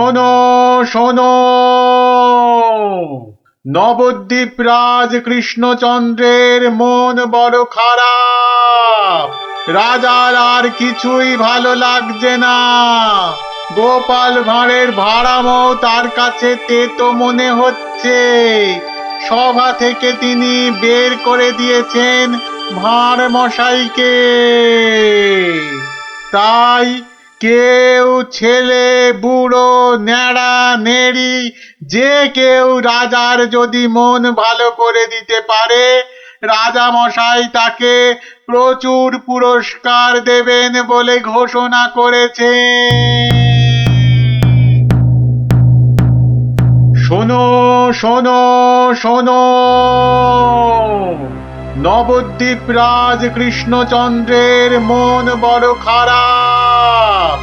শোনো শোনো, নবদ্বীপ রাজ কৃষ্ণচন্দ্রের মন বড় খারাপ। রাজার আর কিছুই ভালো লাগছে না। গোপাল ভাঁড়ের ভাড়ামো তার কাছে তেতো মনে হচ্ছে। সভা থেকে তিনি বের করে দিয়েছেন ভাঁড় মশাইকে। তাই কেউ, ছেলে বুড়ো ন্যাড়া নেড়ি, যে কেউ রাজার যদি মন ভালো করে দিতে পারে, রাজা মশাই তাকে প্রচুর পুরস্কার দেবেন বলে ঘোষণা করেছে। শোনো শোনো শোনো, নবদ্বীপ রাজ কৃষ্ণচন্দ্রের মন বড় খারাপ।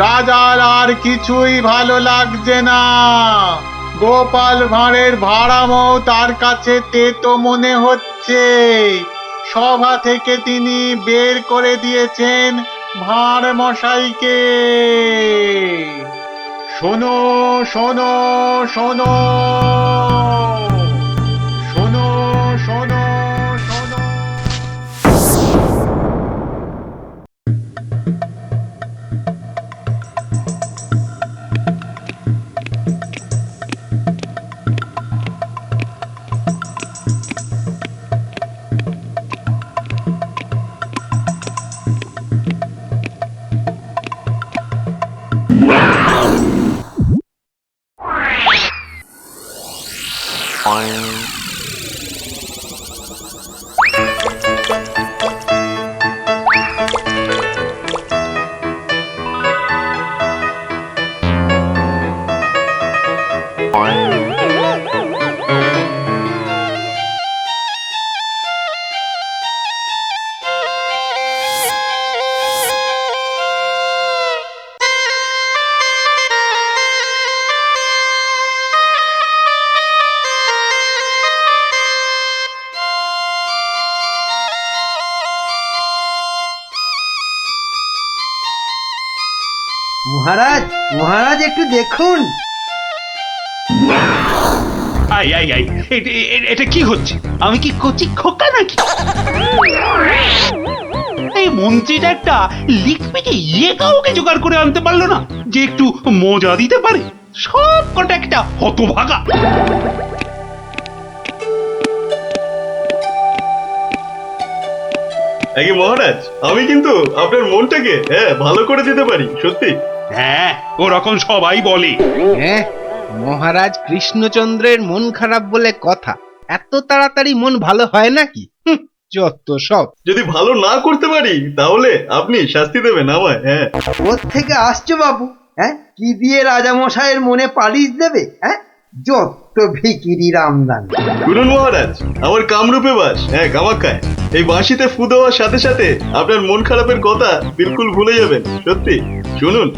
রাজার আর কিছুই ভালো লাগছে না। গোপাল ভাঁড়ের ভাড়ামো তার কাছে তেতো মনে হচ্ছে। সভা থেকে তিনি বের করে দিয়েছেন ভাঁড় মশাইকে। শোনো শোনো শোনো, শোনো শোনো শোনো। মহারাজ, মহারাজ একটু দেখুন। আই আই আই, এটা কি হচ্ছে? আমি কি কচি খোকা নাকি? এই মন্ত্রীটা একটা লিখবিকে কাউকে জোগাড় করে আনতে পারলো না যে একটু মজা দিতে পারে। সব কটা একটা হতভাগা। আগে মহারাজ, আমি কিন্তু আপনার মনটাকে ভালো করে দিতে পারি, সত্যি। হ্যাঁ, ওরকম সবাই বলে। হ্যাঁ, মহারাজ কৃষ্ণচন্দ্রের মন খারাপ বলে কথা। এত তাড়াতাড়ি মন ভালো হয় নাকি? যত সব। যদি ভালো না করতে পারি তাহলে আপনি শাস্তি দেবেন আমায়। হ্যাঁ, ওর থেকে আসছো বাবু? হ্যাঁ, কি দিয়ে রাজামশাইয়ের মনে পালিশ দেবে? হ্যাঁ, যত ভিকিরি রামদান। শুনুন মহারাজ, আমার কামরূপে বাস, কামাখ্যায়। এই বাঁশিতে ফু দেওয়ার সাথে সাথে আপনার মন খারাপের কথা বিলকুল ভুলে যাবেন, সত্যি। শুনুন।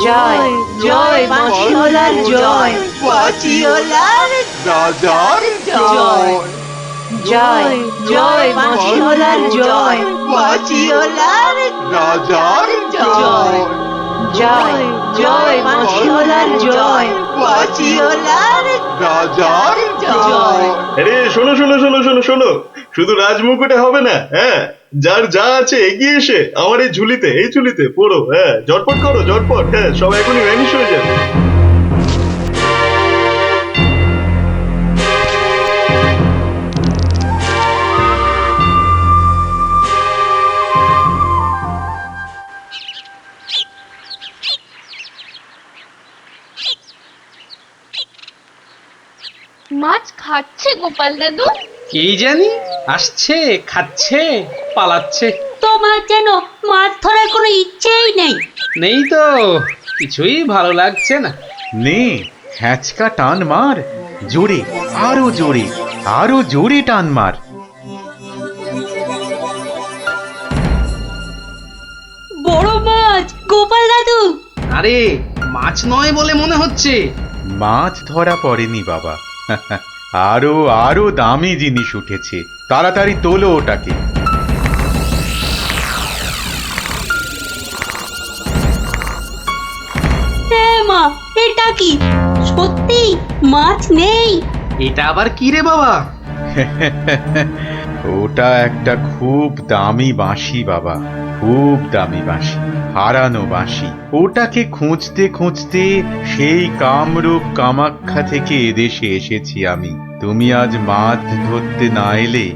জয় জয় বাঁশিওয়ালার জয়, বাঁশিওয়ালার রাজার জয়। জয় জয় বাঁশিওয়ালার জয়, বাঁশিওয়ালার রাজার জয়। জয় জয় বাঁশিওয়ালার জয়, বাঁশিওয়ালার রাজার জয়। আরে শোনো শোনো শোনো শোনো শোনো, শুধু রাজমুকুটে হবে না। যার যা আছে এগিয়ে এসে আমার এই ঝুলিতে পড়ো। ঝটপট করো, ঝটপট। সব এখনই ভ্যানিশ হয়ে যাবে। মাছ খাচ্ছে গোপাল দাদু? কি জানি, আসছে, খাচ্ছে, পালাচ্ছে। তোমার যেন মাছ ধরার কোনো ইচ্ছেই নেই। নেই তো, কিছুই ভালো লাগছে না। নে হ্যাঁচকা টান মার, জোরে, আরো জোরে, আরো জোরে টান মার। বড় মাছ গোপাল দাদু। আরে মাছ নয় বলে মনে হচ্ছে। মাছ ধরা পড়েনি বাবা, আরো আরো দামি জিনিস উঠেছে। তাড়াতাড়ি তোলো ওটাকে। মা, এটা কি সত্যি মাছ নেই? এটা আবার কি রে বাবা? ওটা একটা খুব দামি বাঁশি বাবা, খুব দামি বাঁশি, হারানো বাঁশি। ওটাকে খুঁজতে খুঁজতে সেই কামরূপ কামাখ্যা থেকে এদেশে এসেছি আমি। তুমি আজ মাছ ধরতে না এলে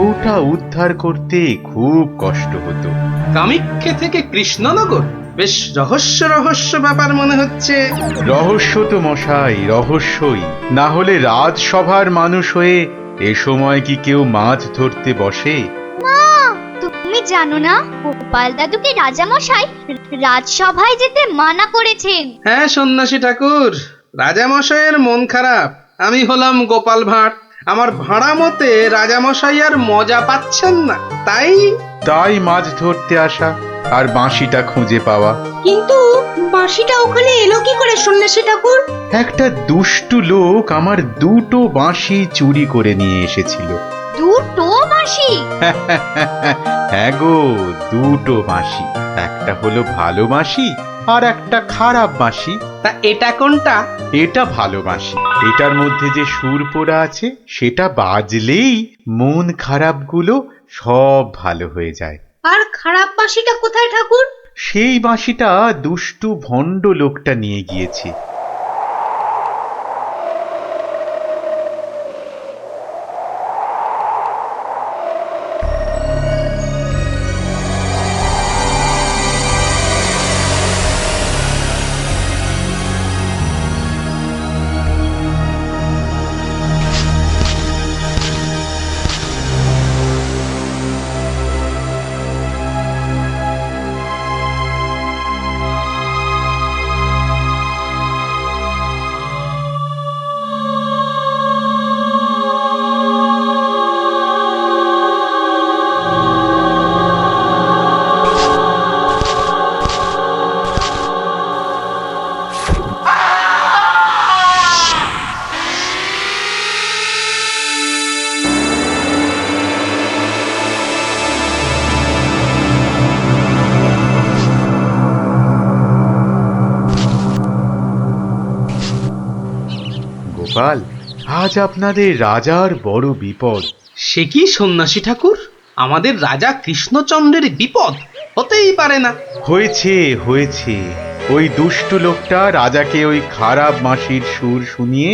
ওটা উদ্ধার করতে খুব কষ্ট হতো। কামাখ্যা থেকে কৃষ্ণনগর? বেশ রহস্য রহস্য ব্যাপার মনে হচ্ছে। রহস্য তো মশাই, রহস্যই। না হলে রাজসভার মানুষ হয়ে এ সময় কি কেউ মাছ ধরতে বসে? তুমি জানো না গোপাল দাদুকে রাজামশাই রাজসভায় যেতে মানা করেছেন। হ্যাঁ সন্ন্যাসী ঠাকুর, রাজামশাইয়ের মন খারাপ। আমি হলাম গোপাল ভাঁড়। আমার ভাড়া মতে রাজামশাই আর মজা পাচ্ছেন না, তাই মাছ ধরতে আসা আর বাঁশিটা খুঁজে পাওয়া। কিন্তু বাঁশিটা ওখানে এলো কি করে সন্ন্যাসী ঠাকুর? একটা দুষ্টু লোক আমার দুটো বাঁশি চুরি করে নিয়ে এসেছিল। দুটো বাঁশি? হ্যাঁ গো, দুটো বাঁশি। একটা হলো ভালো বাঁশি আর একটা খারাপ বাঁশি। তা এটা কোনটা? এটা ভালো বাঁশি। এটার মধ্যে যে সুর পোড়া আছে সেটা বাজলেই মন খারাপগুলো সব ভালো হয়ে যায়। আর খারাপ বাঁশিটা কোথায় ঠাকুর? সেই বাঁশিটা দুষ্টু ভণ্ড লোকটা নিয়ে গিয়েছে। গোপাল, আজ আপনাদের রাজার বড় বিপদ। সে কি সন্ন্যাসী ঠাকুর, আমাদের রাজা কৃষ্ণচন্দ্রের বিপদ? হতেই পারে না। হয়েছে হয়েছে, ওই দুষ্টু লোকটা রাজাকে ওই খারাপ বাঁশির সুর শুনিয়ে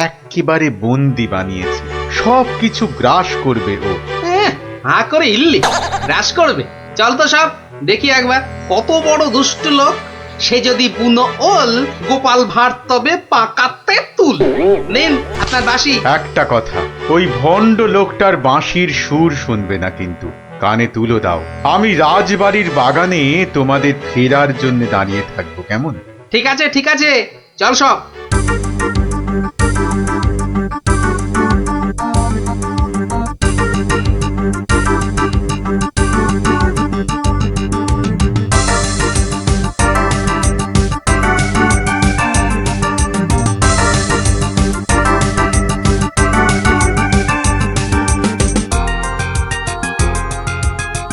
একেবারে বন্দি বানিয়েছে। সব কিছু গ্রাস করবে ও। হা করে ইল্লি গ্রাস করবে? চল তো সব দেখি একবার, কত বড় দুষ্ট লোক। সে যদি বুনো ওল, গোপাল ভাঁড় তবে পাকাতে তুল। নিন আপনার বাঁশি। একটা কথা, ওই ভণ্ড লোকটার বাঁশির সুর শুনবে না কিন্তু। কানে তুলো দাও। আমি রাজবাড়ির বাগানে তোমাদের ফেরার জন্য দাঁড়িয়ে থাকবো, কেমন? ঠিক আছে ঠিক আছে, চল সব।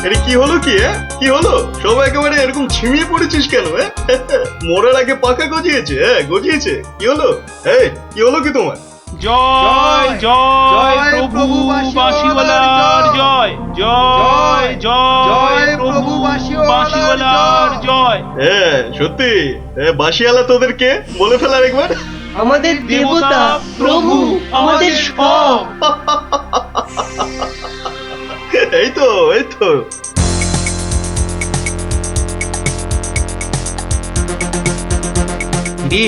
এটা কি হলো কি? কি হলো? সব একেবারে এরকম ছিমিয়ে পড়েছিস কেন? মরার আগে পাকা গজিয়েছে, গজিয়েছে। কি হলো? এই কি হলো কি তোমার? জয় জয় প্রভু বাঁশিওয়ালার জয়, জয় জয় প্রভু বাঁশিওয়ালার জয়। হ্যাঁ সত্যি, বাঁশিওয়ালা তোদের কে বলে ফেলার একবার। আমাদের দেবতা প্রভু, আমাদের সব। এই তো এই তো। রে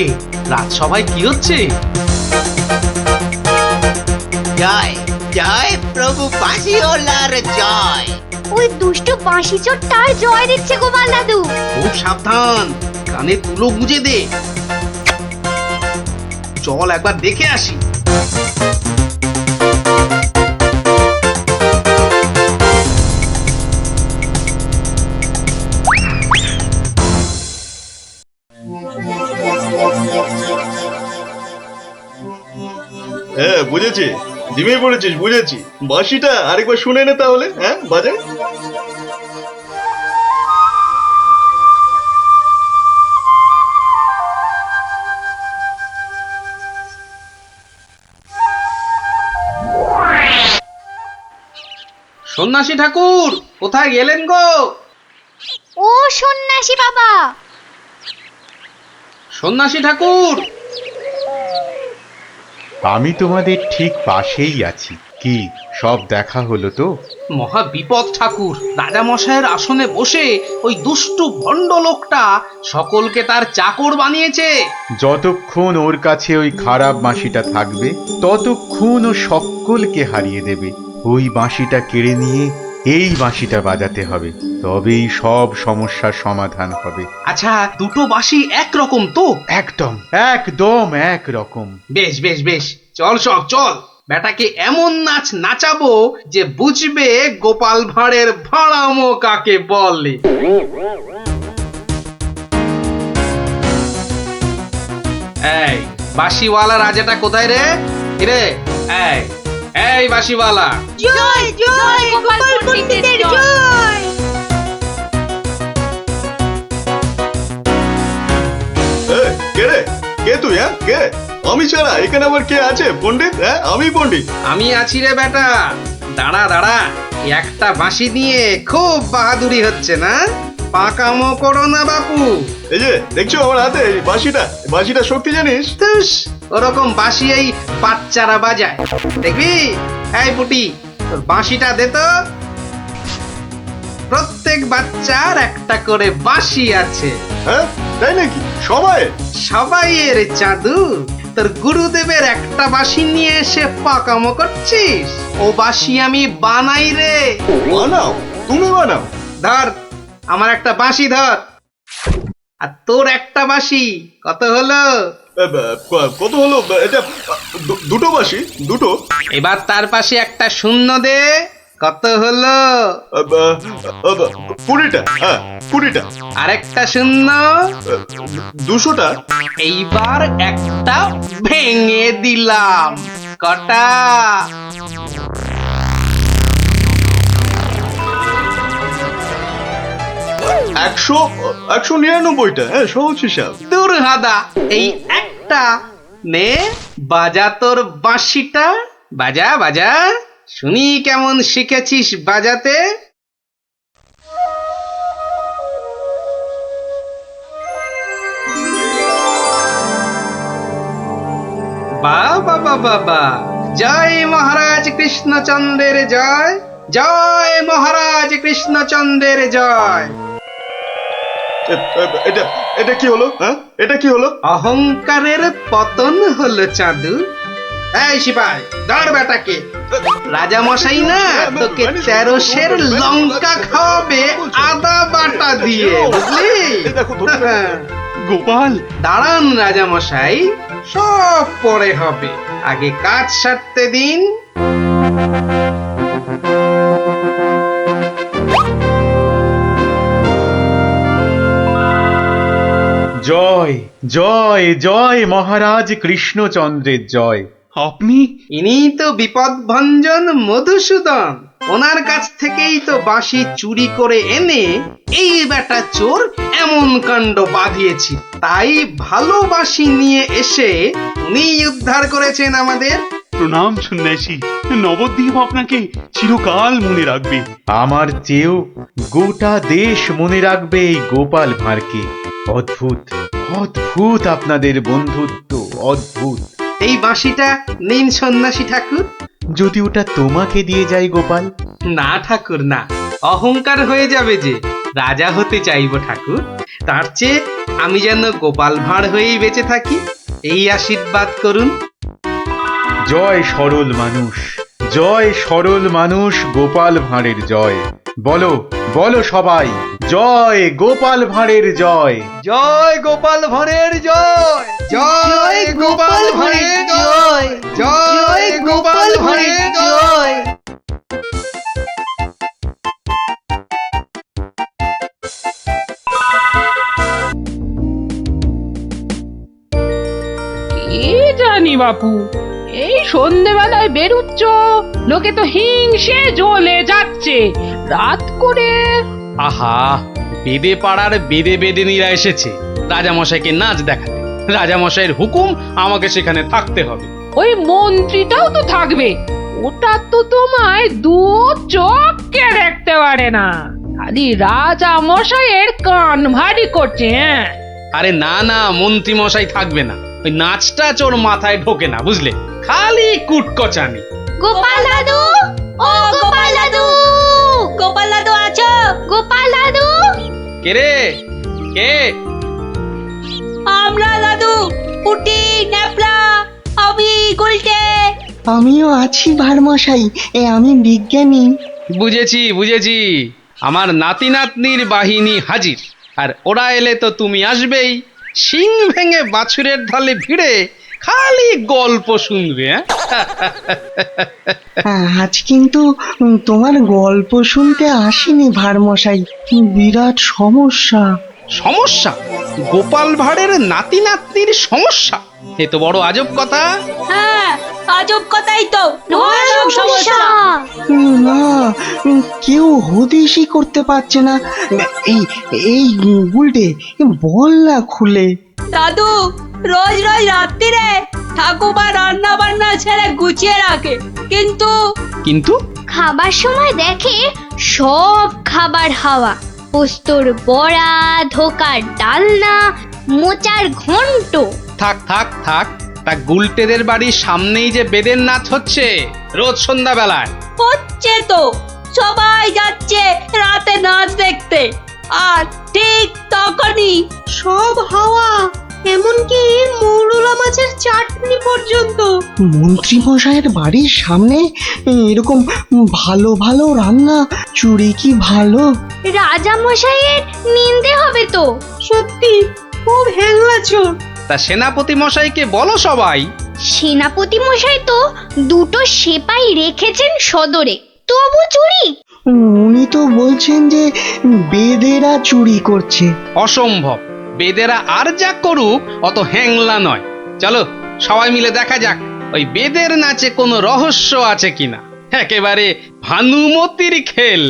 রাজসভায় কি হচ্ছে? জয় জয় প্রভু বাঁশিওয়ালার জয়। ওই দুষ্ট বাঁশি চোরটার জয় দিচ্ছে গোপাল দাদু। খুব সাবধান, কানে তুলো গুঁজে দে। চল একবার দেখে আসি। হ্যাঁ বুঝেছি, জিমে পড়েছিস, বুঝেছি। বাঁশিটা আরেকবার শুনে নে তাহলে, হ্যাঁ বাজে। সন্ন্যাসী ঠাকুর কোথায় গেলেন গো? ও সন্ন্যাসী বাবা, সন্ন্যাসী ঠাকুর, আমি তোমাদের ঠিক পাশেই আছি। কি সব দেখা হলো তো? মহা বিপদ ঠাকুর। রাজামশাইয়ের আসনে বসে ওই দুষ্টু ভণ্ড লোকটা সকলকে তার চাকর বানিয়েছে। যতক্ষণ ওর কাছে ওই খারাপ বাঁশিটা থাকবে ততক্ষণ ও সকলকে হারিয়ে দেবে। ওই বাঁশিটা কেড়ে নিয়ে এই বাঁশিটা বাজাতে হবে, তবেই সব সমস্যার সমাধান হবে। আচ্ছা, দুটো বাঁশি একরকম তো? একদম একদম একরকম। বেশ বেশ বেশ, চল সব চল। বেটাকে এমন নাচ নাচাবো যে বুঝবে গোপাল ভাঁড়ের ভাড়ামো কাকে বলে। এই বাঁশিওয়ালা রাজাটা কোথায় রে? রে এই এই বাঁশিওয়ালা, জয় জয় গোপাল পণ্ডিতের জয়। কে রে? কে তুই? হ্যাঁ কে? আমি ছাড়া এখানে আবার কে আছে? পণ্ডিত? হ্যাঁ আমি পণ্ডিত। আমি আছি রে বেটা। দাঁড়া দাঁড়া, একটা বাঁশি নিয়ে খুব বাহাদুরি হচ্ছে না? পাকামো করো না বাপু। এই যে দেখছো আমার হাতে এই বাঁশিটা, বাঁশিটা শক্তি জানিস? তুস, ওরকম বাঁশি এই বাচ্চারা বাজায়, দেখবি? এই পুটি, তোর বাঁশিটা দে তো। প্রত্যেক বাচ্চার একটা করে বাঁশি আছে। হ্যাঁ তাই নাকি? সবাই? সবাইয়ের জাদু। তোর গুরুদেবের একটা বাঁশি নিয়ে এসে পাকামো করছিস? ও বাঁশি আমি বানাই রে। বানাও? তুমি বানাও? ধর, আমার একটা বাঁশি ধর, আর তোর একটা বাঁশি। কত হলো? কত হলো এটা? দুটো বাঁশি, দুটো। এবার তার পাশে একটা শূন্য দে। কত হলো? 20টা। হ্যাঁ 20টা। আরেকটা শূন্য। 200টা। এইবার একটা ভেঙে দিলাম। কটা? 199টা। হ্যাঁ সহজ হিসাব। দূর হাদা, এই একটা নে, বাজা তোর বাঁশিটা। বাজা বাজা, শুনি কেমন শিখেছিস বাজাতে। বাবা বাবা বা, জয় মহারাজ কৃষ্ণচন্দ্রের জয়, জয় মহারাজ কৃষ্ণচন্দ্রের জয়। এটা এটা কি হলো? হ্যাঁ এটা কি হলো? অহংকারের পতন হলো চাঁদু। এই সিপাই, ধর বেটাকে। রাজা মশাই না তোকে 13 সের লঙ্কা খাওয়াবে আদা বাটা দিয়ে, বুঝলি? দেখো গোপাল, দাঁড়ান রাজা মশাই, সব পরে হবে, আগে কাজ সারতে দিন। জয় জয় জয় মহারাজ কৃষ্ণচন্দ্রের জয়। আপনি? ইনি তো বিপদ ভঞ্জন মধুসূদন। ওনার কাছ থেকেই তো বাঁশি চুরি করে এনে এই বেটা চোর এমন কাণ্ড বাঁধিয়েছি। তাই ভালো বাঁশি নিয়ে এসে উনি উদ্ধার করেছেন আমাদের। প্রণাম সন্ন্যাসী, নবদ্বীপ আপনাকে চিরকাল মনে রাখবে। আমার চেয়েও গোটা দেশ মনে রাখবে এই গোপাল ভাঁড়কে। অদ্ভুত অদ্ভুত আপনাদের বন্ধুত্ব, অদ্ভুত। এই বাঁশিটা নিন সন্ন্যাসী ঠাকুর। যদি ওটা তোমাকে দিয়ে যাই গোপাল? না ঠাকুর না, অহংকার হয়ে যাবে যে। রাজা হতে চাইবো ঠাকুর, তার চেয়ে আমি যেন গোপাল ভাঁড় হয়েই বেঁচে থাকি, এই আশীর্বাদ করুন। জয় সরল মানুষ, জয় সরল মানুষ, গোপাল ভাঁড়ের জয়। বলো বলো সবাই, জয় গোপাল ভাঁড়ের জয়। জয় গোপাল ভাঁড়ের জয়, জয় গোপাল ভাঁড়ের জয়, জয় গোপাল ভাঁড়ের জয়। কি জানি বাপু, এই সন্ধেবেলায় বেরুচ্ছ, লোকে তো হিংসে জ্বলে যাচ্ছে। রাত করে আহা, বেদে পাড়ার বেদে বেদেনীরা এসেছে রাজামশাইকে নাচ দেখাতে। রাজামশাইয়ের হুকুম, আমাকে সেখানে থাকতে হবে। ওই মন্ত্রীটাও তো থাকবে, ওটা তো তোমায় দু চোখকে দেখতে পারে না, খালি রাজা মশাইয়ের কান ভারী করছে। হ্যাঁ, আরে না না, মন্ত্রী মশাই থাকবে না। ওই নাচটা চোর মাথায় ঢোকে না, বুঝলে, খালি কুটকচানি। গোপাল দাদু, ও গোপাল দাদু, গোপাল দাদু আছো? গোপাল দাদু, কে রে, কে? আমরা দাদু, পুটি, ন্যাপলা, আমি গুলটে। আমিও আছি ভারমশাই, আমি বিজ্ঞানী। বুঝেছি বুঝেছি, আমার নাতি নাতনির বাহিনী হাজির। আর ওরা এলে তো তুমি আসবেই, শিং ভেঙে বাছুরের ঢালে ভিড়ে খালি গল্প শুনবে। আজ কিন্তু তোমার গল্প শুনতে আসিনি ভারমশাই, বিরাট সমস্যা। সমস্যা? গোপাল ভাঁড়ের নাতি নাতনির সমস্যা? এ তো বড় আজব কথা। হ্যাঁ, আজব কথাই তো, ভয়ানক সমস্যা। না, কেউ হদিশই করতে পারছে না। এই এই গুলটে, বল না খুলে। দাদু রোজ রোজ রাত্রিরে ঠাকুমা রান্না বান্না ছেড়ে গুছিয়ে রাখে, কিন্তু কিন্তু খাবার সময় দেখে সব খাবার হাওয়া, পোস্তর বড়া, ধোকার ডালনা, মোচার ঘন্ট। থাক থাক থাক, তা গুলটেদের বাড়ির সামনেই যে বেদের নাচ হচ্ছে রোজ সন্ধ্যাবেলায়। হচ্ছে তো, সবাই যাচ্ছে রাতে নাচ দেখতে, আর ঠিক তখনই সব হাওয়া, এমনকি মৌরলা মাছের চাটনি পর্যন্ত। মন্ত্রী মশাইয়ের বাড়ির সামনে এরকম ভালো ভালো রান্না, চুরি কি ভালো? রাজা মশাইয়ের নিন্দে হবে তো। সত্যি খুব হ্যাংলা চোর। তা সেনাপতি মশাইকে বলো সবাই। সেনাপতি মশাই তো দুটো সেপাই রেখেছেন সদরে, তবু চুরি। উনি তো বলছেন যে বেদেরা চুরি করছে। অসম্ভব, বেদেরা আর যা করুক অত হ্যাংলা নয়। চলো সবাই মিলে দেখা যাক ওই বেদের নাচে কোনো রহস্য আছে কিনা। একেবারে ভানুমতির খেল।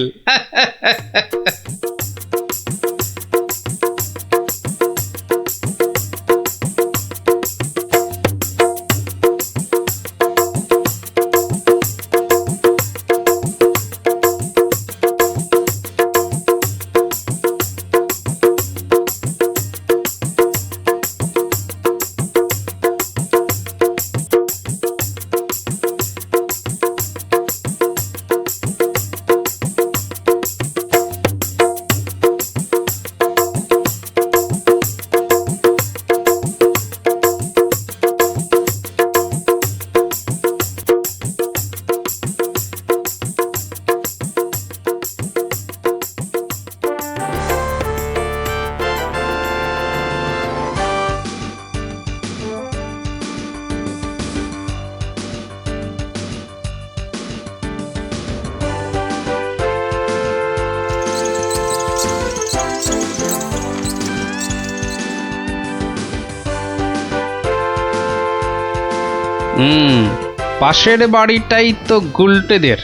পাশের বাড়িটাই তো গুলটেদের,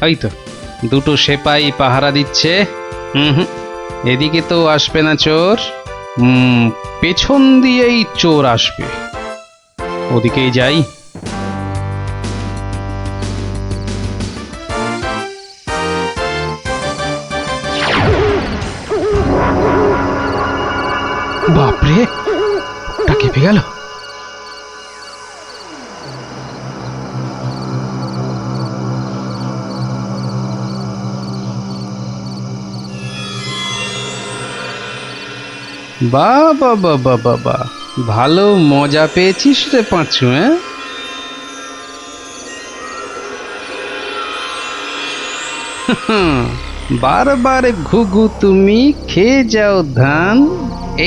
ওই তো দুটো সেপাই পাহারা দিচ্ছে। হুম, এদিকে তো আসবে না চোর, পেছন দিয়েই চোর আসবে, ওদিকেই যাই। বাপরে, ওটা কেঁপে গেল। বাবা বাবা বাবা, ভালো মজা পেয়েছিস রে পাঁচু। বারবার ঘুঘু তুমি খেয়ে যাও ধান,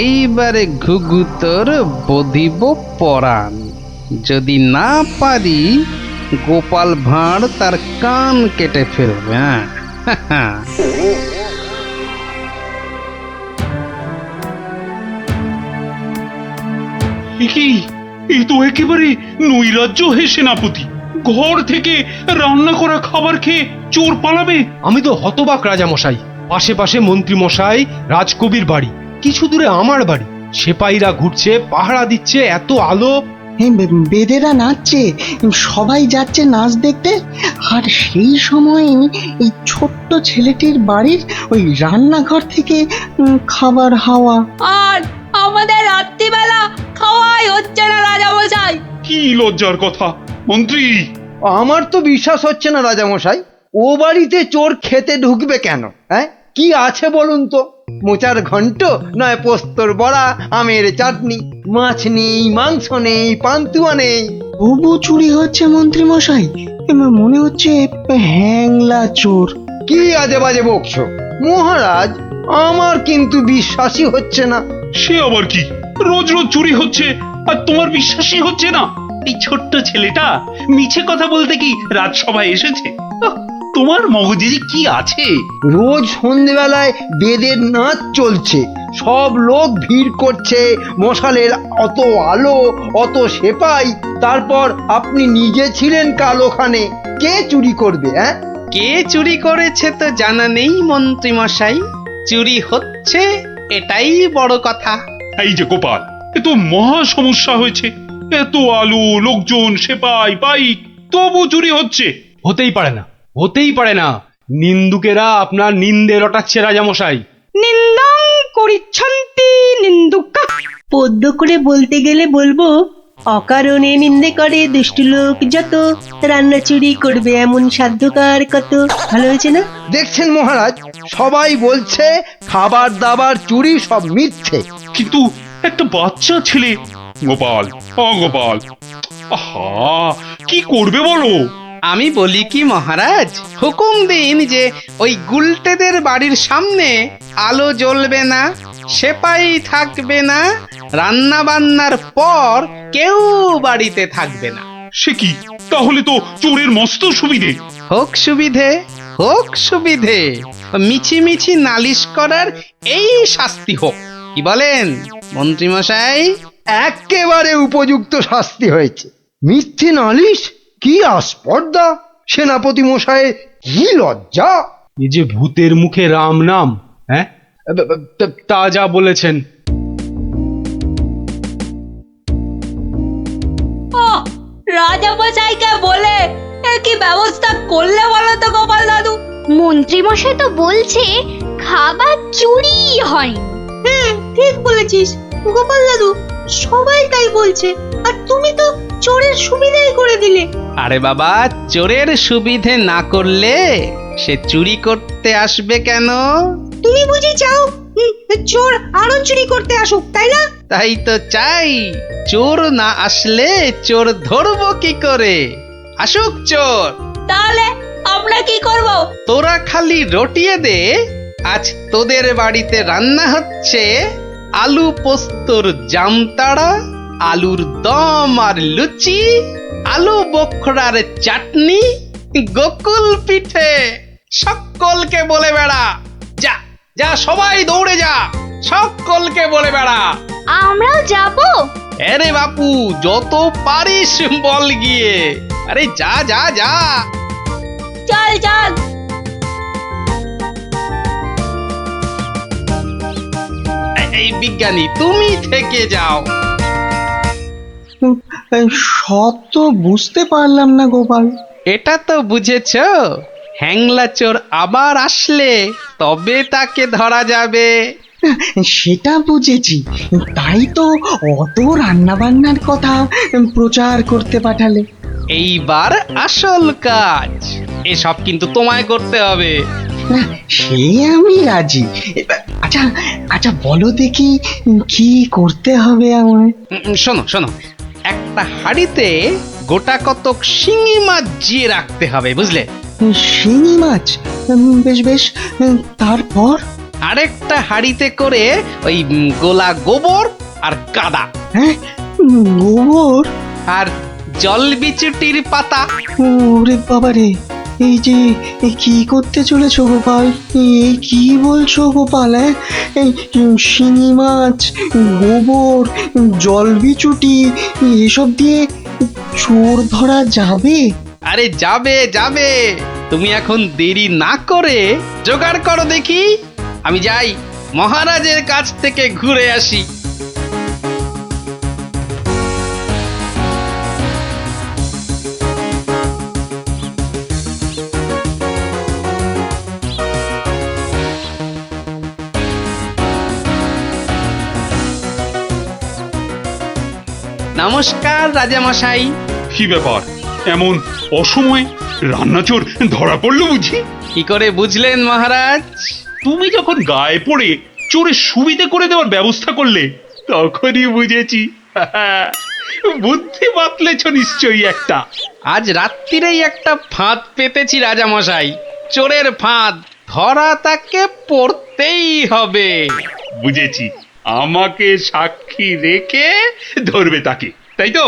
এইবারে ঘুঘু তোর বধিব পরাণ। যদি না পারি গোপাল ভাঁড় তার কান কেটে ফেলবে। হ্যাঁ কি এই তো একেবারে নৈরাজ্য হে সেনাপতি। ঘর থেকে রান্না করা খাবার খেয়ে চোর পালাবে? আমি তো হতবাক রাজামশাই। পাশে পাশে মন্ত্রী মশাই, রাজকবির বাড়ি, কিছু দূরে আমার বাড়ি। সেপাইরা ঘুরছে, পাহারা দিচ্ছে, এত আলো। বেদেরা নাচছে, সবাই যাচ্ছে নাচ দেখতে। আর সেই সময় এই ছোট্ট ছেলেটির বাড়ির ওই রান্নাঘর থেকে খাবার হাওয়া। আর আমাদের রাত্রিবেলা খাওয়াই হচ্ছে না রাজামশাই। কি লজ্জার কথা মন্ত্রী। আমার তো বিশ্বাস হচ্ছে না রাজামশাই, ও বাড়িতে চোর খেতে ঢুকবে কেন? হ্যাঁ, কি আছে বলুন তো? মোচার ঘন্ট, নয় পোস্তর বড়া, আমের চাটনি, মাছ নেই, মাংস নেই, পান্তুয়া নেই। তবু চুরি হচ্ছে মন্ত্রী মশাই, মনে হচ্ছে হ্যাংলা চোর। কি আজে বাজে বকছো মহারাজ, আমার কিন্তু বিশ্বাসই হচ্ছে না। সে আবার কি? রোজ রোজ চুরি হচ্ছে আর তোমার বিশ্বাসই হচ্ছে না? এই ছোট্ট ছেলেটা মিছে কথা বলতে কি রাজসভায় এসেছে? তোমার মগজে যে কি আছে? রোজ সন্ধ্যেবেলায় বেদের নাচ চলছে, সব লোক ভিড় করছে, মশালের অত আলো, অত সেপাই, তারপর আপনি নিজে ছিলেন কাল ওখানে। কে চুরি করবে? হ্যাঁ, কে চুরি করেছে তো জানা নেই মন্ত্রী মশাই, চুরি হচ্ছে এটাই বড় কথা। এই যে গোপাল, এ তো মহা সমস্যা হয়েছে। এত আলো, লোকজন, সেপাই, বাইক, তবু চুরি হচ্ছে। হতেই পারে না, হতেই পারে না। নিন্দুকেরা আপনার নিন্দে রটাচ্ছে রাজামশাই। নিন্দং করিচ্ছন্তি নিন্দুকা। পদ্য করে বলতে গেলে বলবো, অকারণে নিন্দে করে দুষ্টু লোক যত, রান্না চুরি করবে এমন সাধ্যকার কত। ভালো হয়েছে না? দেখছেন মহারাজ, সবাই বলছে খাবার দাবার চুরি সব মিথ্যে। কিন্তু একটা বাচ্চা ছেলে। গোপাল, গোপাল, আহা, কি করবে বলো? আমি বলি কি মহারাজ, হুকুম দিন যে ওই গুলটেদের বাড়ির সামনে আলো জ্বলবে না, সেপাই থাকবে না, রান্না বান্নার পর কেউ বাড়িতে থাকবে না। সে কি? তাহলে তো চোরের মস্ত সুবিধে। হোক সুবিধে, হোক সুবিধে, মিছি মিছি নালিশ করার এই শাস্তি হোক। কি বলেন মন্ত্রী মশাই? একেবারে উপযুক্ত শাস্তি হয়েছে। মিথ্যে নালিশ? কি আস্পর্ধা! সেনাপতি মশাই, কি লজ্জা! এই যে ভূতের মুখে রাম নাম, হ্যাঁ, তা যা বলেছেন। রাজামশাইকে বলে কি ব্যবস্থা করলে বলো তো গোপাল দাদু? মন্ত্রী মশাই তো বলছে খাবার চুরি হয়। হ্যাঁ, ঠিক বলেছিস গোপাল দাদু, সবাই তাই বলছে। আর তুমি তো চোরের সুবিধাই করে দিলে। আরে বাবা, চোরের সুবিধে না করলে সে চুরি করতে আসবে কেন? তুমি বুঝি চাও চোর আরো চুরি করতে আসুক, তাই না? তাই তো চাই। চোর না আসলে চোর ধরবো কি করে? আসুক চোর। তাহলে আমরা কি করব? তোরা খালি রটিয়ে দে, আজ তোদের বাড়িতে রান্না হচ্ছে আলু পোস্তর জামতাড়া, আলুর দম আর লুচি, আলু বোখরার চাটনি, গোকুল পিঠে। সকলকে বলে বেড়া, যা যা, সবাই দৌড়ে যা, সকলকে বলে বেড়া। আমরাও যাব? আরে বাপু, যত পারিস বল গিয়ে। আরে যা যা যা। চল চল। এই বিজ্ঞানী, তুমি থেকে যাও। সব তো বুঝতে পারলাম না গোপাল। এটা তো বুঝেছ, হ্যাংলা চোর আবার আসলে তবে তাকে ধরা যাবে। সেটা বুঝেছি, তাই তো অত রান্না বান্নার কথা প্রচার করতে পাঠালে। এইবার আসল কাজ, এসব কিন্তু তোমায় করতে হবে। না, সে আমি রাজি। আচ্ছা আচ্ছা, বলো দেখি কি করতে হবে আমায়। শোনো শোনো, একটা হাঁড়িতে গোটা কতক শিঙি মাছ জিয়ে রাখতে হবে, বুঝলে? শিঙি মাছ? বেশ বেশ, তারপর? আরেকটা হাঁড়িতে করে ওই গোলা গোবর আর কাদা, হ্যাঁ, গোবর? আর জল বিচুটির পাতা। ওরে বাবারে, এই যে এই কি করতে চলেছো গোপাল? এই কি বলছো গোপাল? এই শিঙি মাছ, গোবর, জল বিচুটি এসব দিয়ে চোর ধরা যাবে? আরে যাবে যাবে, তুমি এখন দেরি না করে জোগাড় করো দেখি। আমি যাই মহারাজের কাছ থেকে ঘুরে আসি। নমস্কার রাজামশাই। কি ব্যাপার, এমন অসময়ে রান্নাচোর ধরা পড়লো বুঝি? কি করে বুঝলেন মহারাজ? তুমি যখন গায়ে পড়ে চোরের সুবিধে করে দেওয়ার ব্যবস্থা করলে তখনই বুঝেছি। বুদ্ধি বাতলেছ নিশ্চয়ই একটা। আজ রাত্রিরেই একটা ফাঁদ পেতেছি রাজামশাই, চোরের ফাঁদ। ধরা তাকে পড়তেই হবে। বুঝেছি, আমাকে সাক্ষী রেখে ধরবে তাকে, তাই তো?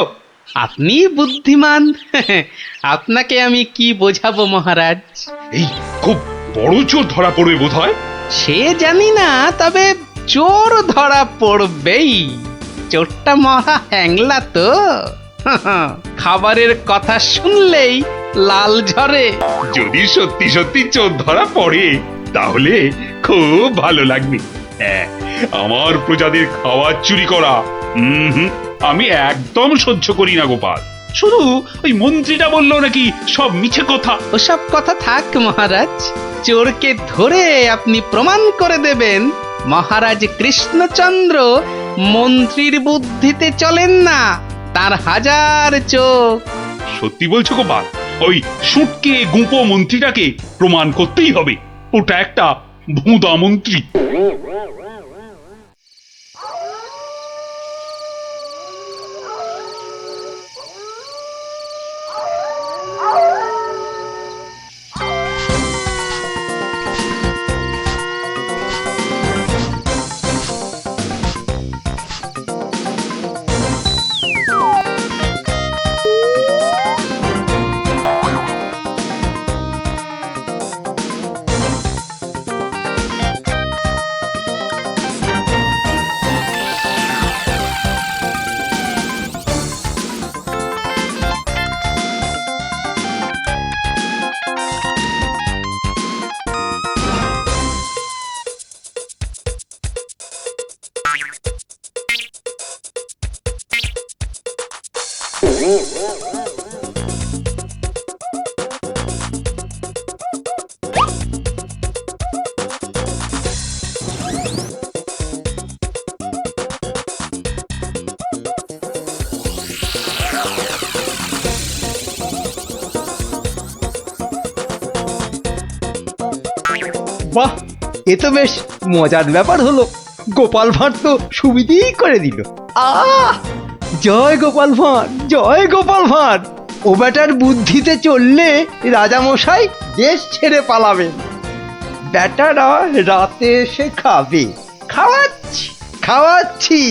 আপনি বুদ্ধিমান। আপনাকে আমি কি বোঝাবো মহারাজ? এই খুব বড় চোর ধরা পড়বে বোধহয়। সে জানি না, তবে চোর ধরা পড়বেই। চোরটা মহা হ্যাংলা তো। খাবারের কথা শুনলেই লাল ঝরে। যদি সত্যি সত্যি চোর ধরা পড়ে তাহলে খুব ভালো লাগবে। হ্যাঁ, আমার প্রজাদের খাওয়া চুরি করা আমি একদম সহ্য করি না গোপাল। শুধু ওই মন্ত্রীটা বললো নাকি সব মিছে কথা। ওসব কথা থাক মহারাজ, চোরকে ধরে আপনি প্রমাণ করে দেবেন মহারাজ কৃষ্ণচন্দ্র মন্ত্রীর বুদ্ধিতে চলেন না, তার হাজার চোখ। সত্যি বলছো গোপাল? ওই সুটকে গুঁপো মন্ত্রীটাকে প্রমাণ করতেই হবে ওটা একটা ভোঁদা মন্ত্রী। বাহ, এ তো বেশ মজার ব্যাপার হলো। গোপাল ভাঁড় তো সুবিধেই করে দিল। আহ, জয় গোপাল ভাঁড়, জয় গোপাল ভাঁড়। ও বেটার বুদ্ধিতে চললে রাজামশাই দেশ ছেড়ে পালাবেন। বেটারা রাতে এসে খাবে। খাওয়াচ্ছি খাওয়াচ্ছি,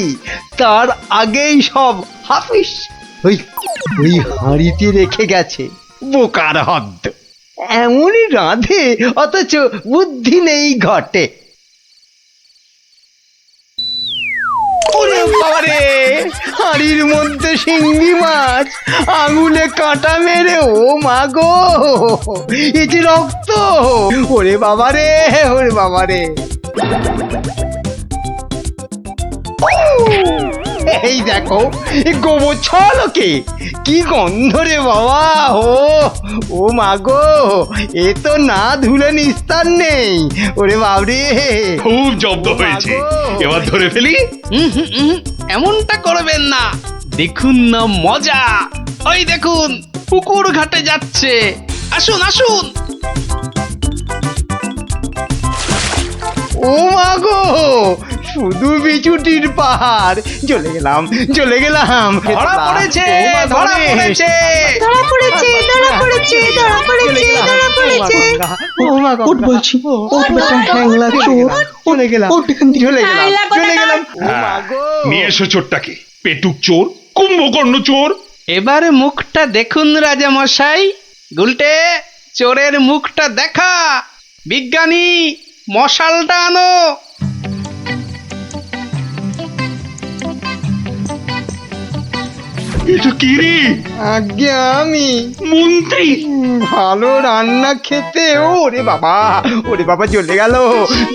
তার আগেই সব হাফিস। ওই ওই হাঁড়িতে রেখে গেছে, বোকার হদ্দ। এমনই রাঁধে অথচ বুদ্ধি নেই ঘটে। ওরে বাবারে, হাঁড়ির মধ্যে শিঙ্গি মাছ, আঙুলে কাঁটা মেরে, ও মা গো, এ যে রক্ত! ওরে বাবারে, ওরে বাবারে! এই দেখো, গোবর ছলকে কি গন্ধ রে বাবা! ও মা গো, এ তো না ধুলে নিস্তার নেই। ওরে বাবরে, খুব জব্দ হয়েছে, এবার ধরে ফেলি। এমনটা করবেন না, দেখুন না মজা। ওই দেখুন, পুকুর ঘাটে যাচ্ছে। আসুন আসুন। ও মা গো, শুধু বিচুটির পাহাড়। চলে গেলাম চলে গেলাম। ধরা পড়েছে, ধরা পড়েছে। ধরা পড়েছে ধরা পড়েছে ধরা পড়েছে ধরা পড়েছে। ও মা গো, ওট বলছি, ওট বেটা হ্যাংলা চোর। চলে গেলাম ওট এখান থেকে। চলে গেলাম আইলা চলে কোথাকার? গেলাম। ও মা গো। নিয়ে এসো চোরটাকে, পেটুক চোর, কুম্ভকর্ণ চোর। এবারে মুখটা দেখুন রাজা মশাই। গুলটে, চোরের মুখটা দেখা। বিজ্ঞানী, মশালটা আনো। এটা কি রে? আজ্ঞে আমি মন্ত্রী! ভালো রান্না খেতে। ওরে বাবা চলে গেল।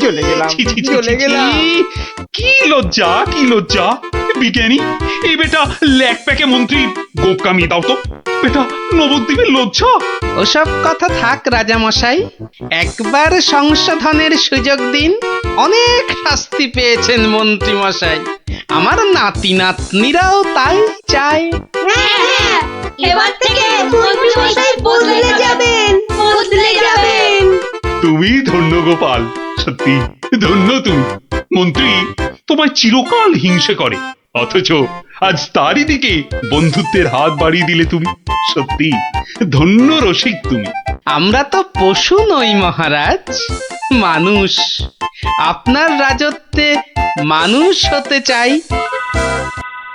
চলে গেলাম ছি, ছি, ছি, চলে ছি, গেলাম। ছি। কি লজ্জা, কি লজ্জা! বিজ্ঞানী, এই বেটা ল্যাক প্যাকে মন্ত্রী গোপ কামিয়ে দাও তো। বেটা নবদ্বীপের লজ্জা। ওসব কথা থাক রাজা মশাই, একবার সংশোধনের সুযোগ দিন। অনেক শাস্তি পেয়েছেন মন্ত্রী মশাই, আমার নাতি নাতনিরাও তাই চায়। হ্যাঁ, এবার থেকে মন্ত্রী মশাই বদলে যাবেন, বদলে যাবেন। তুমি ধন্য গোপাল, সত্যি ধন্য তুমি। মন্ত্রী তোমায় চিরকাল হিংসে করে, অথচ আজ তারই দিকে বন্ধুত্বের হাত বাড়িয়ে দিলে তুমি। সত্যি ধন্য রসিক তুমি। আমরা তো পশু নই মহারাজ, মানুষ। আপনার রাজত্বে মানুষ হতে চাই।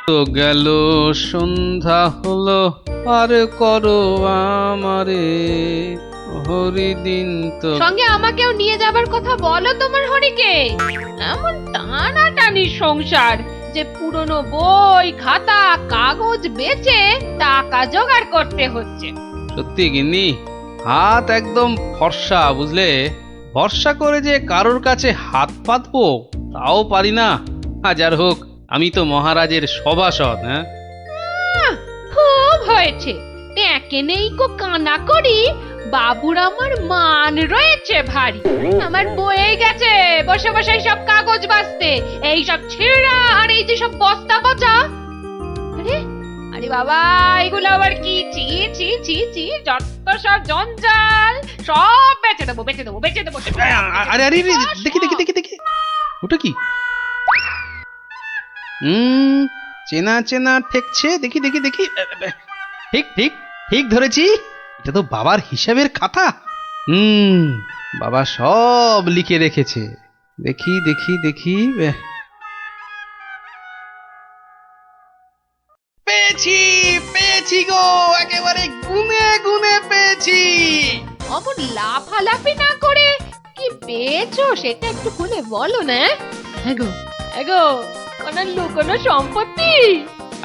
তো গেল সন্ধ্যা হলো, আর করো আমারে হরিদিন তো। সঙ্গে আমাকেও নিয়ে যাবার কথা বলো তোমার হরিকে। এমন টানাটানির সংসার যে পুরনো বই খাতা কাগজ বেচে টাকা জোগাড় করতে হচ্ছে। সত্যি গিন্নি, হাত একদম ফর্সা, বুঝলে? ভরসা করে যে কারোর কাছে হাত পাতবো তাও পারি না। হাজার হোক আমি তো মহারাজের সভাসদ। হ্যাঁ, খুব হয়েছে। একে নেই কো কানা করি, বাবুর আমার মান রয়েছে ভারী। আমার বয়ে গেছে বসে বসে সব কাগজ বাঁচতে, এই সব ছেঁড়া আর এই যে সব বস্তা পচা। আরে আরে বাবা, এগুলো আবার কি? ছি ছি ছি ছি, যত সব জঞ্জাল, সব বেচে দেবো বেচে দেবো বেচে দেবো। আরে আরে আরে, দেখি দেখি দেখি দেখি, ওটা কি? চেনা চেনা ঠেকছে। দেখি দেখি দেখি, ঠিক ঠিক ঠিক ধরেছি। এটা তো বাবার হিসাবের খাতা। বাবা সব লিখে রেখেছে। দেখি দেখি দেখি, পেয়েছি পেয়েছি গো, একেবারে গুনে গুনে পেয়েছি। অমন লাফালাফি না করে কি পেয়েছো সেটা একটু খুলে বলো না। এগো এগো, কোন লুকোনো সম্পত্তি?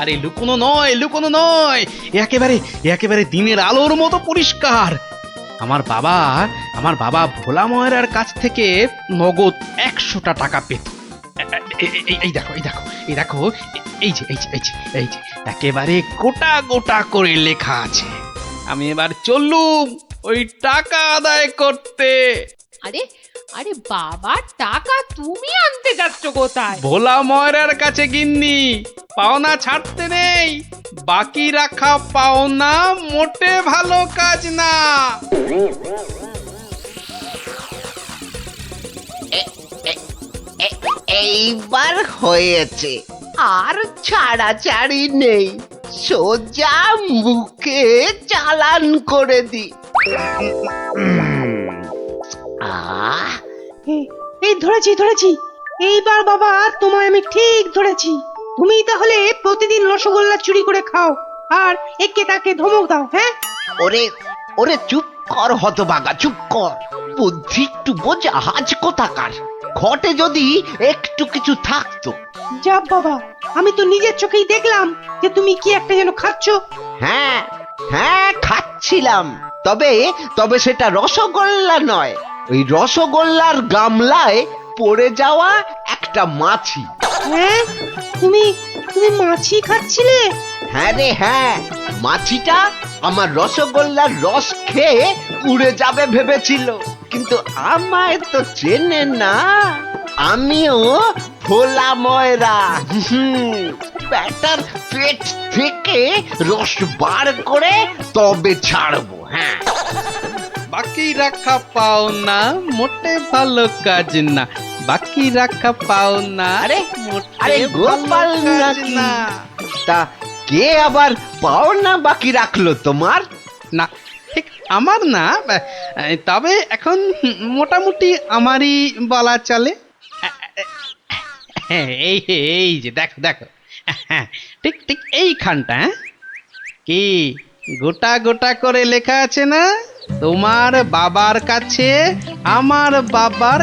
আরে লুকোনো নয়, লুকোনো নয়, একেবারে একেবারে দিনের আলোর মতো পরিষ্কার। আমার বাবা ভোলা ময়রার কাছ থেকে নগদ 100টা টাকা পেত। এই দেখো এই দেখো এই দেখো, এই যে এই যে এই যে এই যে একেবারে গোটা গোটা করে লেখা আছে। আমি এবার চললুম ওই টাকা আদায় করতে। আরে আরে বাবার টাকা তুমি আনতে যাচ্ছ কোথায়? ভোলা ময়রার কাছে গিন্নি। পাওনা ছাড়তে নেই, বাকি রাখা পাওনা মোটে ভালো কাজ না। এইবার হয়েছে, আর ছাড়াছাড়ি নেই, সোজা মুখে চালান করে দি। আহ, এই ধরেছি ধরেছি, এইবার বাবা তোমায় আমি ঠিক ধরেছি। তুমি তাহলে প্রতিদিন রসগোল্লা চুরি করে খাও আর একে তাকে ধমক দাও। হ্যাঁ, ওরে ওরে চুপ কর হতভাগা, চুপ কর। বুদ্ধি একটু বোঝা, আজ কোথাকার। ঘটে যদি একটু কিছু থাকতো। যা বাবা, আমি তো নিজের চোখেই দেখলাম যে তুমি কি একটা যেন খাচ্ছ। হ্যাঁ হ্যাঁ, খাচ্ছিলাম। তবে তবে সেটা রসগোল্লা নয়, ওই রসগোল্লার গামলায় পড়ে যাওয়া একটা মাছি। হ্যাঁ, তুমি তুমি মাছি খাচ্ছিলে? হ্যাঁ রে হ্যাঁ, মাছিটা আমার রসগোল্লার রস খেয়ে উড়ে যাবে ভেবেছিল, কিন্তু আমায় তো চেনে না। আমিও ভোলা ময়রা। ব্যাটার পেট থেকে রস বার করে তবে ছাড়বো। হ্যাঁ, বাকি রাখা পাওনা মোটে ভালো কাজ না, বাকি রাখা পাও না আরে, মোটে আরে গোপাল ভালো কাজ নাকি? না। তা কে আবার পাওনা বাকি রাখলো তোমার? না ঠিক আমার না, তবে এখন মোটামুটি আমারই বলা চলে। এই এই যে দেখো দেখো, ঠিক ঠিক এইখানটা, কি গোটা গোটা করে লেখা আছে না, তোমার বাবার কাছে আমার বাবার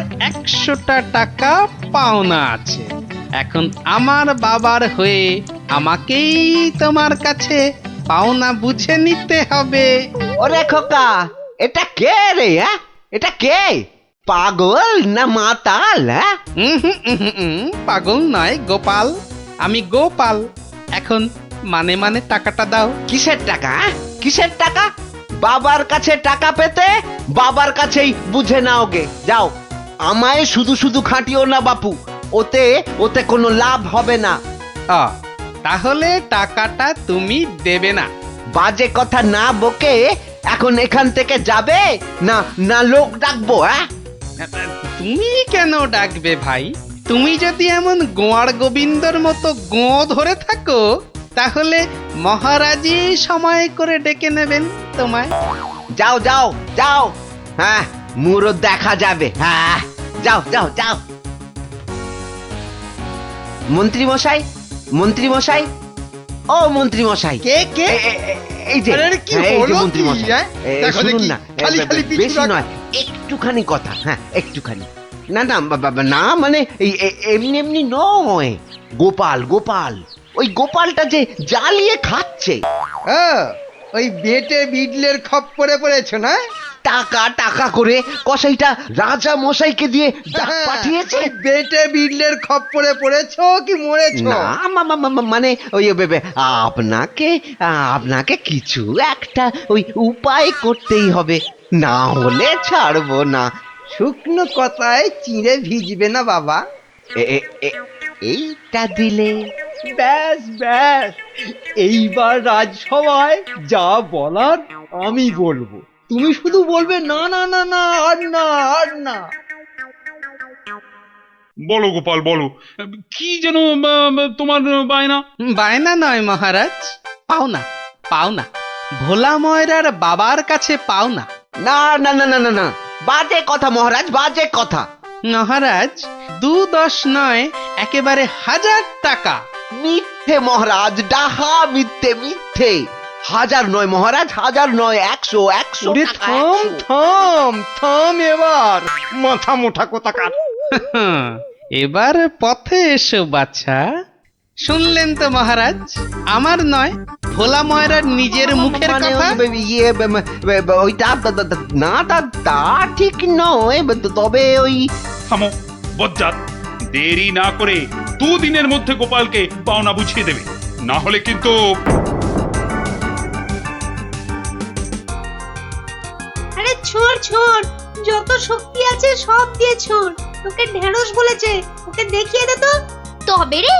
100টা টাকা পাওনা আছে। এখন আমার বাবার হয়ে আমাকেই তোমার কাছে পাওনা বুঝে নিতে হবে। ওরে খোকা, এটা কে রে? এটা কে? পাগল না মাতাল? পাগল নয় গোপাল, আমি গোপাল। এখন মানে মানে টাকাটা দাও। কিসের টাকা? কিসের টাকা? বাবার কাছে টাকা পেতে বাবার কাছেই বুঝে নাও গে, যাও। আমায় শুধু শুধু খাটিও না বাপু, ওতে ওতে কোনো লাভ হবে না। তাহলে টাকাটা তুমি দেবে না? বাজে কথা না বকে এখন এখান থেকে যাবে না, না লোক ডাকবো? তুমি কেন ডাকবে ভাই? তুমি যদি এমন গোয়ার গোবিন্দর মতো গো ধরে থাকো, তাহলে মহারাজই সময় করে ডেকে নেবেন তোমায়। যাও যাও যাও, হ্যাঁ মুরো দেখা যাবে। হ্যাঁ যাও যাও যাও। মন্ত্রী মশাই, মন্ত্রী মশাই, ও মন্ত্রী মশাই। কে কে? এই যে, আরে কি এই যে হলো মন্ত্রী কি, মশাই, দেখো শুনুন দেখি, না, খালি খালি পিছু বেশি রাখ। নয়, একটুখানি কথা। হ্যাঁ একটুখানি। না না না, মানে এমনি এমনি নয়। গোপাল গোপাল, ওই গোপালটা যে জ্বালিয়ে খাচ্ছে। ওই বেটে বিডলের খপ্পরে পড়েছ না? টাকা টাকা করে কসাইটা রাজা মশাইকে দিয়ে ডাক পাঠিয়েছে। বেটে বিডলের খপ্পরে পড়েছো কি মরেছো? না মানে ওই আপনাকে আপনাকে কিছু একটা ওই উপায় করতেই হবে, না হলে ছাড়বো না। শুকনো কথায় চিঁড়ে ভিজবে না বাবা। এইটা দিলে ব্যাস ব্যাস, এইবার রাজসভায় যা বলার আমি বলবো, তুমি শুধু বলবে না না না না, আর না আর না। বলো গোপাল বলো, কি যেন তোমার বায়না? বায়না নয় মহারাজ, পাওনা পাওনা, ভোলা ময়রার বাবার কাছে পাওনা। না না না না না না, বাজে কথা মহারাজ, বাজে কথা। মহারাজ 2-10 নয়, একেবারে 1000 টাকা। মিথ্যে মহারাজ, ডাহা মিথ্যে মিথ্যে। 1000 নয় মহারাজ, 1000 নয়, 100 100 ওরে থাম থাম থাম, এবার মাথা মোটা কোথাকার। এবার পথে এসো বাছা। শুনলেন তো মহারাজ, আমার নয়, ভোলা ময়রার নিজের মুখের মানে কথা। ইয়ে ওইটা না, তা ঠিক নয়, তবে ওই থামো বজ্জাত, দেরি না করে 2 দিনের মধ্যে গোপালকে পাওনা বুঝিয়ে দেবে, না হলে কিন্তু। আরে ছোড় ছোড়, যত শক্তি আছে সব দিয়ে ছোড়। তোকে ঢেঁড়স বলেছে, ওকে দেখিয়ে দে তো। তবে রে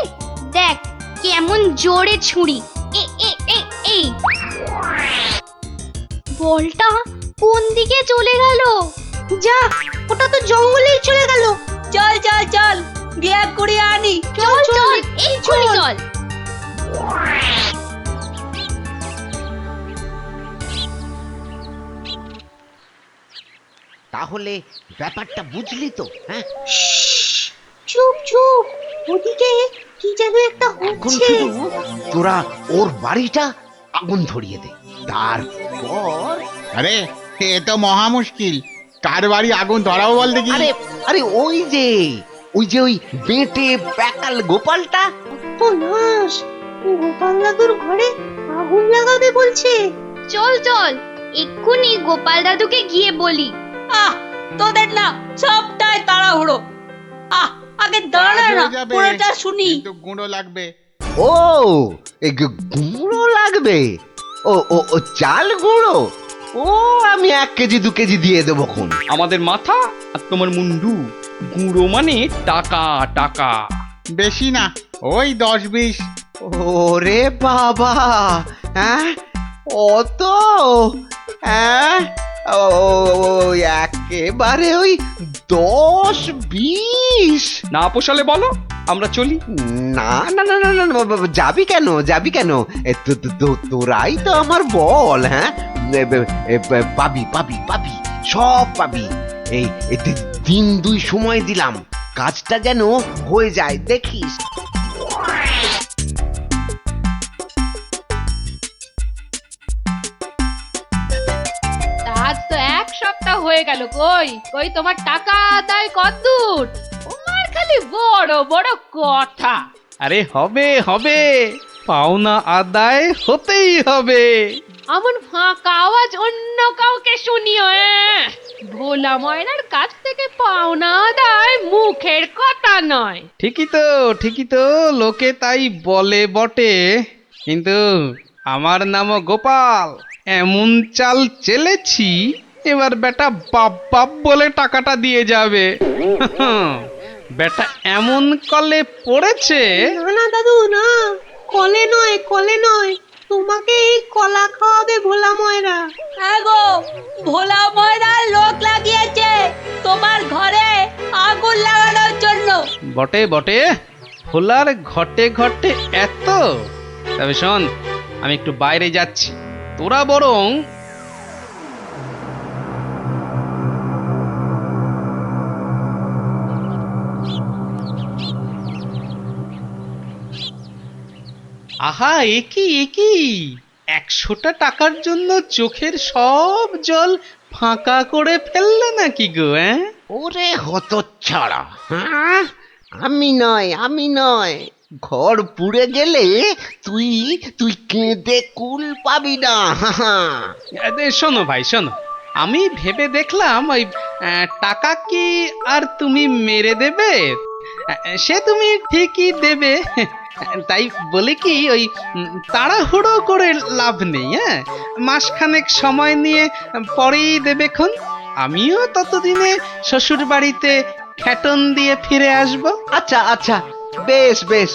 দেখ কেমন জোরে ছুরি। এই বলটা কোন দিকে চলে গেল? যা, ওটা তো জঙ্গলেই চলে গেল। চল চল চল, গিয়ে কুড়িয়ে আনি। চল চল এই চল চল। তাহলে ব্যাপারটা বুঝলি তো? হ্যাঁ চুপ চুপ, ওদিকে কি যেন একটা এখন হচ্ছে। শুধু তোরা ওর বাড়িটা আগুন ধরিয়ে দে, তারপর। আরে এ তো মহা মুশকিল, কার বাড়ি আগুন ধরাবো বল দেখি। আরে আরে ওই যে ওই বেটে প্যাকাল গোপালটা। ও নাশ, গোপাল দাদুর ঘরে আগুন লাগাবে বলছে। চল চল এক্ষুনি গোপাল দাদুকে গিয়ে বলি। তোদের না সবটাই তাড়াহুড়ো। আগে দাঁড়া না, পুরোটা শুনি। গুঁড়ো লাগবে। ও এই গুঁড়ো লাগবে? ও ও ও চাল গুঁড়ো? ও আমি 1 কেজি 2 কেজি দিয়ে দেবো খন। আমাদের মাথা আর তোমার মুন্ডু, গুঁড়ো মানে টাকা টাকা। বেশি না, ওই 10-20। ওরে বাবা, হ্যাঁ অত? হ্যাঁ ও একেবারে ওই 10-20? না পোষালে বলো, আমরা চলি। না না না না না না, যাবি কেন, যাবি কেন? তোরাই তো আমার বল, হ্যাঁ? পাবি পাবি পাবি, সব পাবি। এই 1-2 সময় দিলাম, কাজটা যেন হয়ে যায়, দেখিস। আজ তো 1 সপ্তাহ হয়ে গেল, কই কই তোমার টাকা আদায় কতদূর? তোমার খালি বড় বড় কথা। আরে হবে হবে, পাওনা আদায় হতেই হবে। এমন ফাঁকা আওয়াজ অন্য কাউকে শুনিও। ভোলা ময়নার কাছ থেকে পাওনা আদায় মুখের কথা নয়। ঠিকই তো, লোকে তাই বলে বটে, কিন্তু আমার নামও গোপাল। এমন চাল চেলেছি, এবার বেটা বাপ বাপ বলে টাকাটা দিয়ে যাবে। বেটা এমন কলে পড়েছে। না না দাদু না, কলে নয় কলে নয়, তোমাকে এই কলা খাওয়াবে ভোলা ময়রা। হ্যাঁ গো, ভোলা ময়রার লোক লাগিয়েছে তোমার ঘরে আগুন লাগানোর জন্য। বটে বটে, ভোলার ঘটে ঘটে এত। তবে শোন, আমি একটু বাইরে যাচ্ছি, তোরা বরং আহা, একই 100টা টাকার জন্য চোখের সব জল ফাঁকা করে ফেললে নাকি গো? ওরে হতচ্ছাড়া, হ্যাঁ? আমি নয়, ঘর পুড়ে গেলে তুই কেঁদে কুল পাবি না। শোনো ভাই শোনো, আমি ভেবে দেখলাম ওই টাকা কি আর তুমি মেরে দেবে? সে তুমি ঠিকই দেবে, তাই বলে কি ওই তাড়াহুড়ো করে লাভ নেই। মাসখানেক সময় নিয়ে পরেই দেবেক্ষণ। আমিও ততদিনে শ্বশুর বাড়িতে খ্যাটন দিয়ে ফিরে আসব। আচ্ছা আচ্ছা, বেশ বেশ,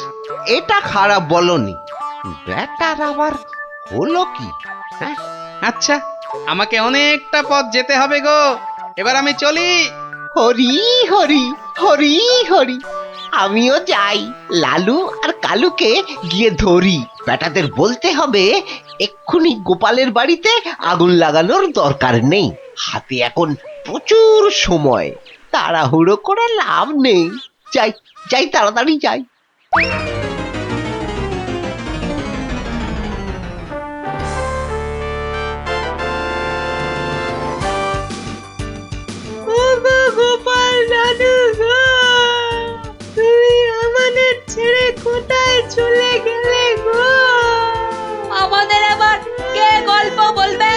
এটা খারাপ বলনি। ব্যাটার আবার হলো কি? আচ্ছা, আমাকে অনেকটা পথ যেতে হবে গো, এবার আমি চলি। হরি হরি হরি হরি, আমিও যাই, লালু আর কালুকে গিয়ে ধরি। বেটাদের বলতে হবে এক্ষুনি গোপালের বাড়িতে আগুন লাগানোর দরকার নেই, হাতে এখন প্রচুর সময়, তাড়াহুড়ো করে লাভ নেই। যাই যাই, তাড়াতাড়ি যাই। গোপাল দাদু গো, তুমি আমাদের ছেড়ে কোথায় চলে গেলে গো? আমাদের আবার কে গল্প বলবে,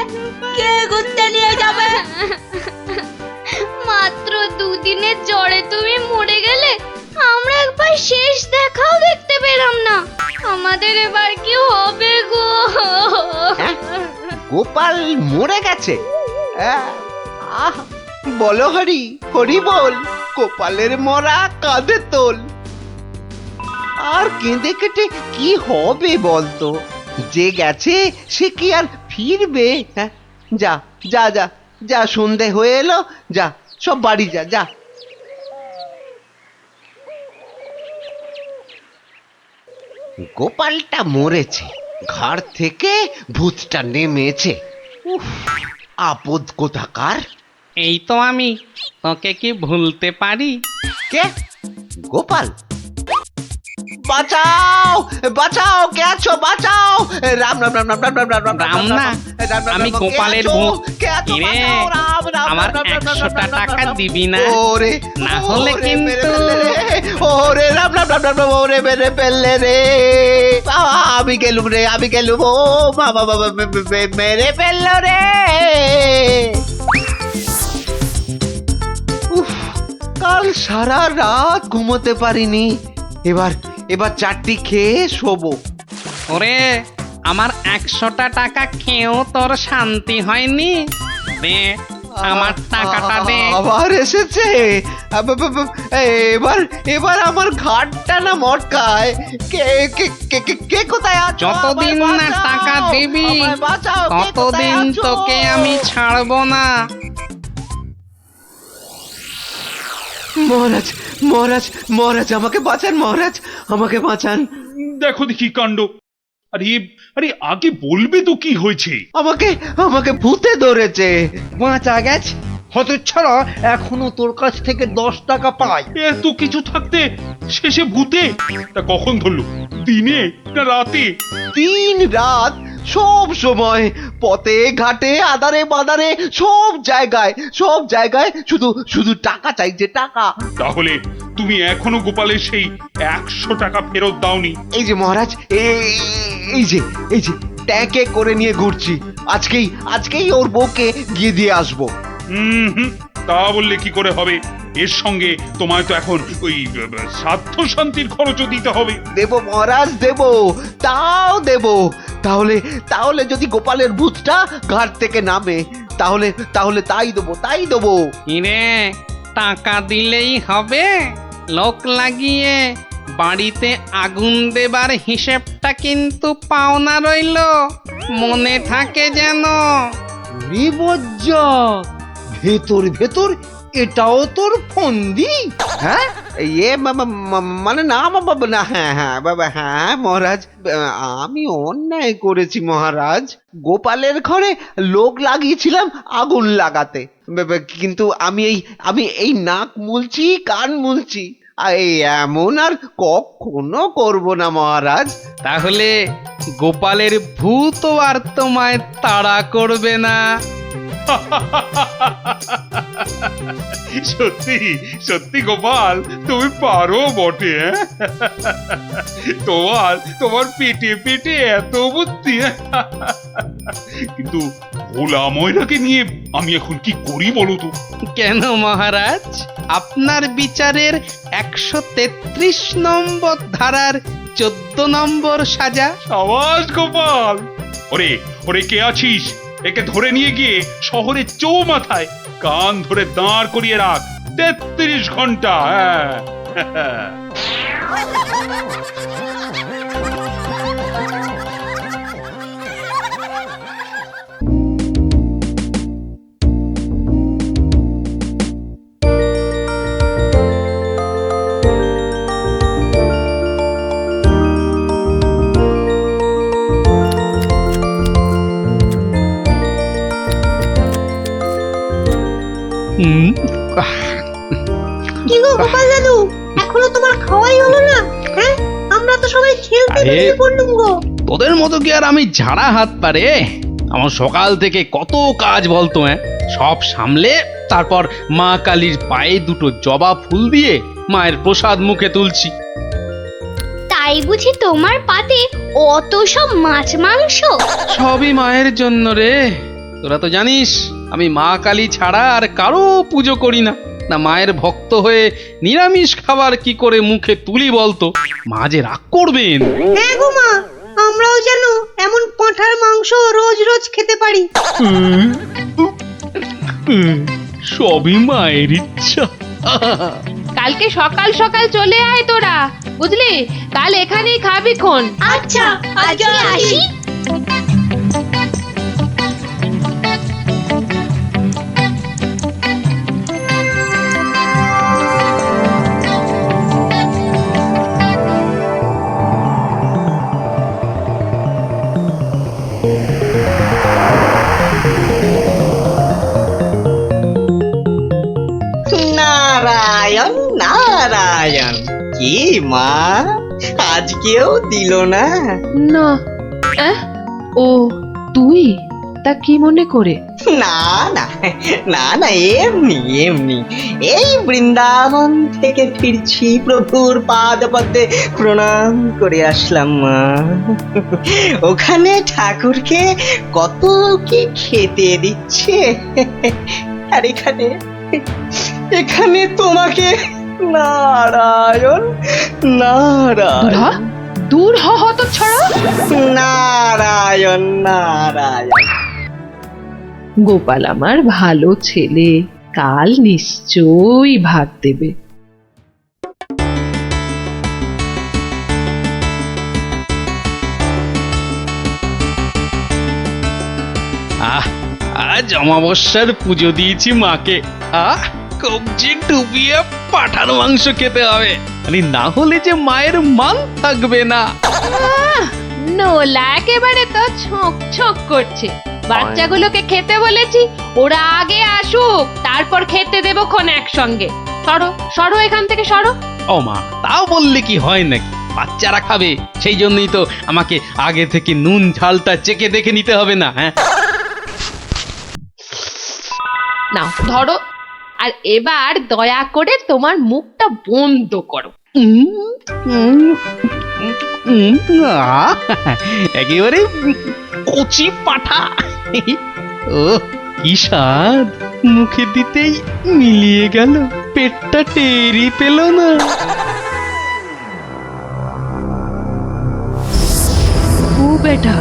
কে ঘুরতে নিয়ে যাবে? মাত্র 2 দিনের জ্বরে তুমি মরে গেলে, আমরা একবার শেষ দেখাও দেখতে পেলাম না। আমাদের এবার কি হবে গো? গোপাল মরে গেছে? আহ, বলো হরি হরি বল, গোপালের মরা কাঁধে তোল। আর কেঁদে কেটে কি হবে বলতো? যে গেছে সে কি আর ফিরবে? হ্যাঁ, যা যা যা যা, সন্ধে হয়ে এলো, যা সব বাড়ি যা যা। গোপালটা মরেছে, ঘাড় থেকে ভূতটা নেমেছে। উফ, আপদ কোথাকার। এই তো আমি, তোকে কি ভুলতে পারি? কে? গোপাল? বাঁচাও বাঁচাও, কে আছো? বাঁচাও! রাম রাম রাম রাম রাম রাম রাম রাম না, আমি গোপালের ভূত। কিরে, আমার 100টা টাকা দিবি না? ওরে, না হলে কিন্তু ওরে রাম রাম রাম রাম, ওরে মেরে ফেললে রে, আমি গেলুম রে, আমি গেলুম, ও বাবা বাবা, মেরে ফেললো রে। উফ, কাল সারা রাত ঘুমোতে পারিনি, এবার চারটি খেয়ে শোবো। ওরে, আমার 100টা টাকা খেয়েও তোর শান্তি হয়নি? দে আমার টাকাটা দে। আবার এসেছে? এবার আমার ঘাটটা না মটকায়। কে কোথায় আছো? যতদিন না টাকা দিবি ততদিন তোকে আমি ছাড়বো না। মহারাজ মহারাজ মহারাজ আমাকে বাঁচান, মহারাজ আমাকে বাঁচান। দেখো দেখি কাণ্ড। আরে আরে আগে বলবে তো কি হয়েছে? আমাকে আমাকে ভূতে ধরেছে। বাঁচা গেছে হতচ্ছাড়া, এখনো তোর কাছ থেকে 10 টাকা পাই। এত কিছু থাকতে শেষে ভূতে? তা কখন ধরলো? দিনে না রাতে? 3 রাত, সব সময়, পথে ঘাটে আদারে বাদারে, সব জায়গায় শুধু শুধু টাকা চাইছে, টাকা। তাহলে তুমি এখনো গোপালের সেই 100 টাকা ফেরত দাওনি? এই যে মহারাজ, এই যে ট্যাঁকে করে নিয়ে ঘুরছি। আজকেই ওর বউকে গিয়ে দিয়ে আসবো। হুম, তা বললে কি করে হবে? এর সঙ্গে তোমায় তো এখন ওই সাধ্য শান্তির খরচও দিতে হবে। দেব মহারাজ, দেব, তাও দেব। তাহলে যদি গোপালের ভূতটা ঘাট থেকে নামে, তাহলে তাই দেবো। ইরে, টাকা দিলেই হবে? লোক লাগিয়ে বাড়িতে আগুন দেবার হিসেবটা কিন্তু পাওনা রইল, মনে থাকে যেন। ভেতর এটাও তোর ফন্দি? হ্যাঁ মানে না বাবা, না, হ্যাঁ বাবা, হ্যাঁ মহারাজ, আমি অন্যায় করেছি মহারাজ। গোপালের ঘরে লোক লাগিয়েছিলাম আগুন লাগাতে, কিন্তু আমি এই নাক মুলছি, কান মুলছি, এই এমন আর কখনো করব না মহারাজ। তাহলে গোপালের ভূত আর তোমায় তাড়া করবে না? সত্যি সত্যি গোপাল, তুমি পারো বটে। তোমার পেটে এত বুদ্ধি। কিন্তু ভোলা ময়নাকে নিয়ে আমি এখন কি করি বলো তো? কেন মহারাজ, আপনার বিচারের 133 নম্বর ধারার 14 নম্বর সাজা। সাবাস গোপাল। ওরে কে আছিস? একে ধরে নিয়ে গিয়ে শহরের চৌমাথায় কান ধরে দাঁড় করিয়ে রাখ 33 ঘন্টা। হ্যাঁ, কি গো গোপাল দাদু, এখনো তোমার খাওয়াই হলো না? হ্যাঁ, আমরা তো সবাই খেলতে বেরিয়ে পড়লুম গো। তোদের মতো কি আর আমি ঝাড়া হাত পারে? আমার সকাল থেকে কত কাজ বলতো। সব সামলে তারপর মা কালীর পায়ে 2টো জবা ফুল দিয়ে মায়ের প্রসাদ মুখে তুলছি। তাই বুঝি তোমার পাতে অত সব মাছ মাংস? সবই মায়ের জন্য রে। তোরা তো জানিস আমি মা কালী ছাড়া আর কারো পুজো করি না। মায়ের ভক্ত হয়ে নিরামিষ খাবার কি করে মুখে তুলি বলতো? মা যে রাগ করবেন। হ্যাঁ গো মা, আমরাও যেন এমন পাঁঠার মাংস রোজ রোজ খেতে পারি। সবই মায়ের ইচ্ছা। কালকে সকাল সকাল চলে আয় তোরা, বুঝলি? কাল এখানেই খাবি খন। আচ্ছা, আজকে আসি। নারায়ণ নারায়ণ, কি মা আজকেও দিল না? না, ও তুই? তা কি মনে করে? না না না না, এমনি এমনি, এই বৃন্দাবন থেকে ফিরছি, প্রভুর পাদ পদ্মে প্রণাম করে আসলাম মা। ওখানে ঠাকুরকে কত কি খেতে দিচ্ছে, আর এখানে তোমাকে নারায়ণ নারায়ণ। দূর হত ছড়া। নারায়ণ নারায়ণ। গোপাল আমার ভালো ছেলে, কাল নিশ্চয়ই ভাত দেবে। আজ অমাবস্যার পুজো দিয়েছি মাকে। কবজি ডুবিয়ে পাঠার মাংস খেতে হবে, মানে না হলে যে মায়ের মান থাকবে না। নোলা একেবারে তো ছক ছক করছে। বাচ্চাগুলোকে খেতে বলেছি, ওরা আগে আসুক, তারপর খেতে দেবো খন একসঙ্গে। সরো সরো এখান থেকে সরো। ও মা, তাও বললে কি হয় নাকি? বাচ্চারা খাবে, সেই জন্যই তো আমাকে আগে থেকে নুন ঝালটা চেখে দেখে নিতে হবে না? হ্যাঁ, নাও ধরো, আর এবার দয়া করে তোমার মুখটা বন্ধ করো। একেবারে কচি পাঠা। ও কি স্বাদ, মুখে দিতেই মিলিয়ে গেল, পেটটা টেরি পেল না। ও বেটা,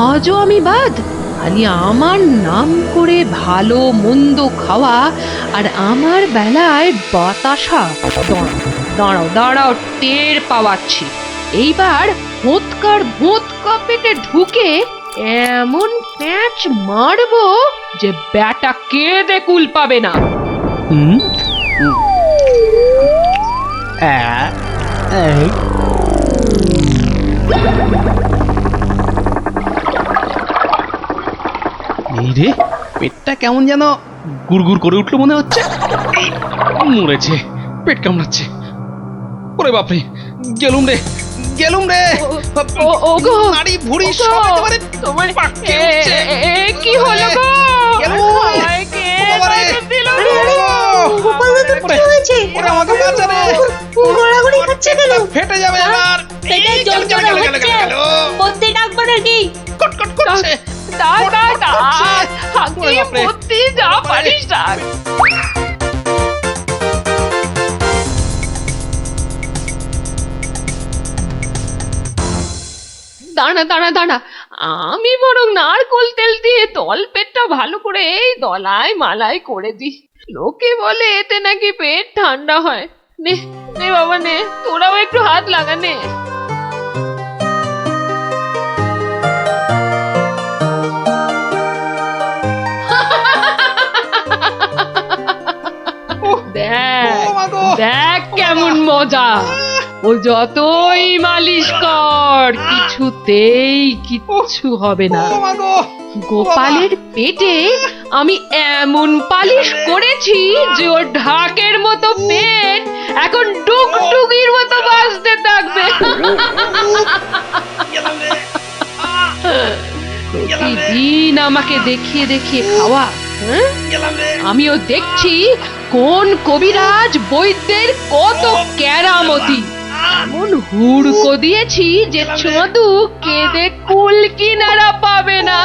আজও আমি বাদ? খালি আমার নাম করে ভালো মন্দ খাওয়া, আর আমার বেলায় বাতাসা। দাঁড়াও দাঁড়াও, টের পাওয়াচ্ছি। এইবার ভোঁতকা পেটে ঢুকে এমন প্যাঁচ মারবো যে ব্যাটা কেঁদে কুল পাবে না। এই রে, পেটটা কেমন যেন গুড়গুড় করে উঠলো মনে হচ্ছে। মরেছে, পেট কামড়াচ্ছে। ওরে বাপরে, গেলুম রে গেলুম রে। ওগো, নাড়ি ভুঁড়ি সব একেবারে তোমার পাকে উঠছে। কি হলো গো? আমায় কে বাঁচা দিল গো? গোপাল দাদুর কি হয়েছে? ওরে আমাকে বাঁচা রে, গড়াগড়ি খাচ্ছে কেন? ফেটে যাবে এবার। পেটে যন্ত্রণা হচ্ছে, বদ্যি ডাকবো নাকি? কটকট করছে। যা পারিস ডাক। দাঁড়া দাঁড়া দাঁড়া, আমি বরং নারকোল তেল দিয়ে তল পেটটা ভালো করে এই দলাই মালাই করে দিই। লোকে বলে এতে নাকি পেট ঠান্ডা হয়। নে নে বাবা নে, তোরাও একটু হাত লাগা নে। দেখ দেখ কেমন মজা। ও যতই মালিশ কর, কিছুতেই কিচ্ছু হবে না। গোপালের পেটে আমি এমন পালিশ করেছি যে ওর ঢাকের মতো পেট এখন ডুগডুগির মতো বাজতে থাকবে। প্রতিদিন আমাকে দেখিয়ে দেখিয়ে খাওয়া, হ্যাঁ? আমিও দেখছি কোন কবিরাজ বৈদ্যের কত কেরামতি। এমন হুড়কো দিয়েছি যে ছদু কেঁদে কুল কিনারা পাবে না।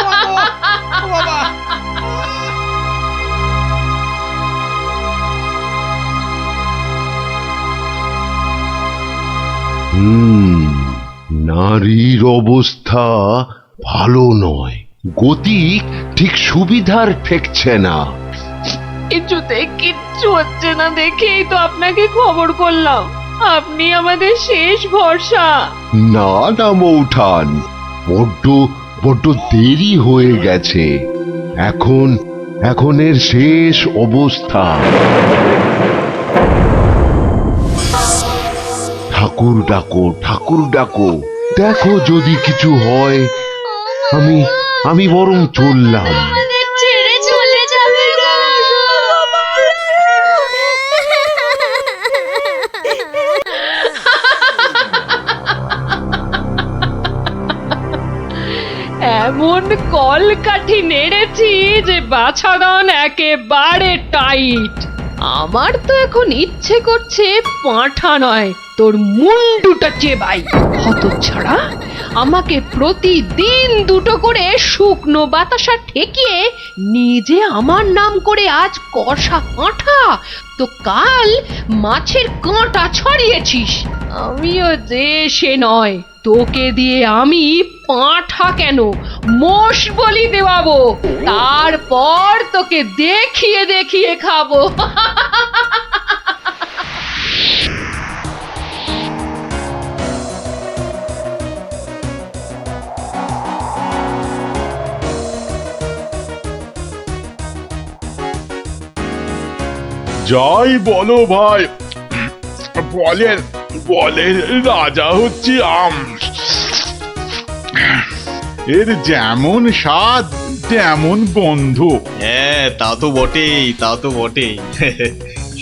নারীর অবস্থা ভালো নয়, গতি ঠিক সুবিধার ঠেকছে না। কিছুতে কিচ্ছু হচ্ছে না দেখেই তো আপনাকে খবর করলাম। আপনি আমাদের শেষ ভরসা। না না মৌঠান, বড্ড দেরি হয়ে গেছে। এখন এর শেষ অবস্থা। ঠাকুর ডাকো, দেখো যদি কিছু হয়। আমি বরং চললাম। ছেড়ে চলে যাবে গো। এমন কলকাঠি নেড়েছি যে বাছাধন একেবারে টাইট। আমার তো এখন ইচ্ছে করছে পাঁঠা নয়, তোর মুন্ডুটা চেবাই। হতচ্ছাড়া, আমাকে প্রতিদিন দুটো করে শুকনো বাতাসা ঠেকিয়ে নিজে আমার নাম করে আজ কষা পাঁঠা, তো কাল মাছের কাঁটা ছড়িয়েছিস। আমিও যে সে নয়, তোকে দিয়ে আমি পাঁঠা কেন মোষ বলি দেওয়াবো, তারপর তোকে দেখিয়ে দেখিয়ে খাবো। যাই বলো ভাই, বলের বলের রাজা হচ্ছে আম। এর যেমন স্বাদ তেমন গন্ধ। হ্যাঁ তা তো বটেই, তা তো বটেই।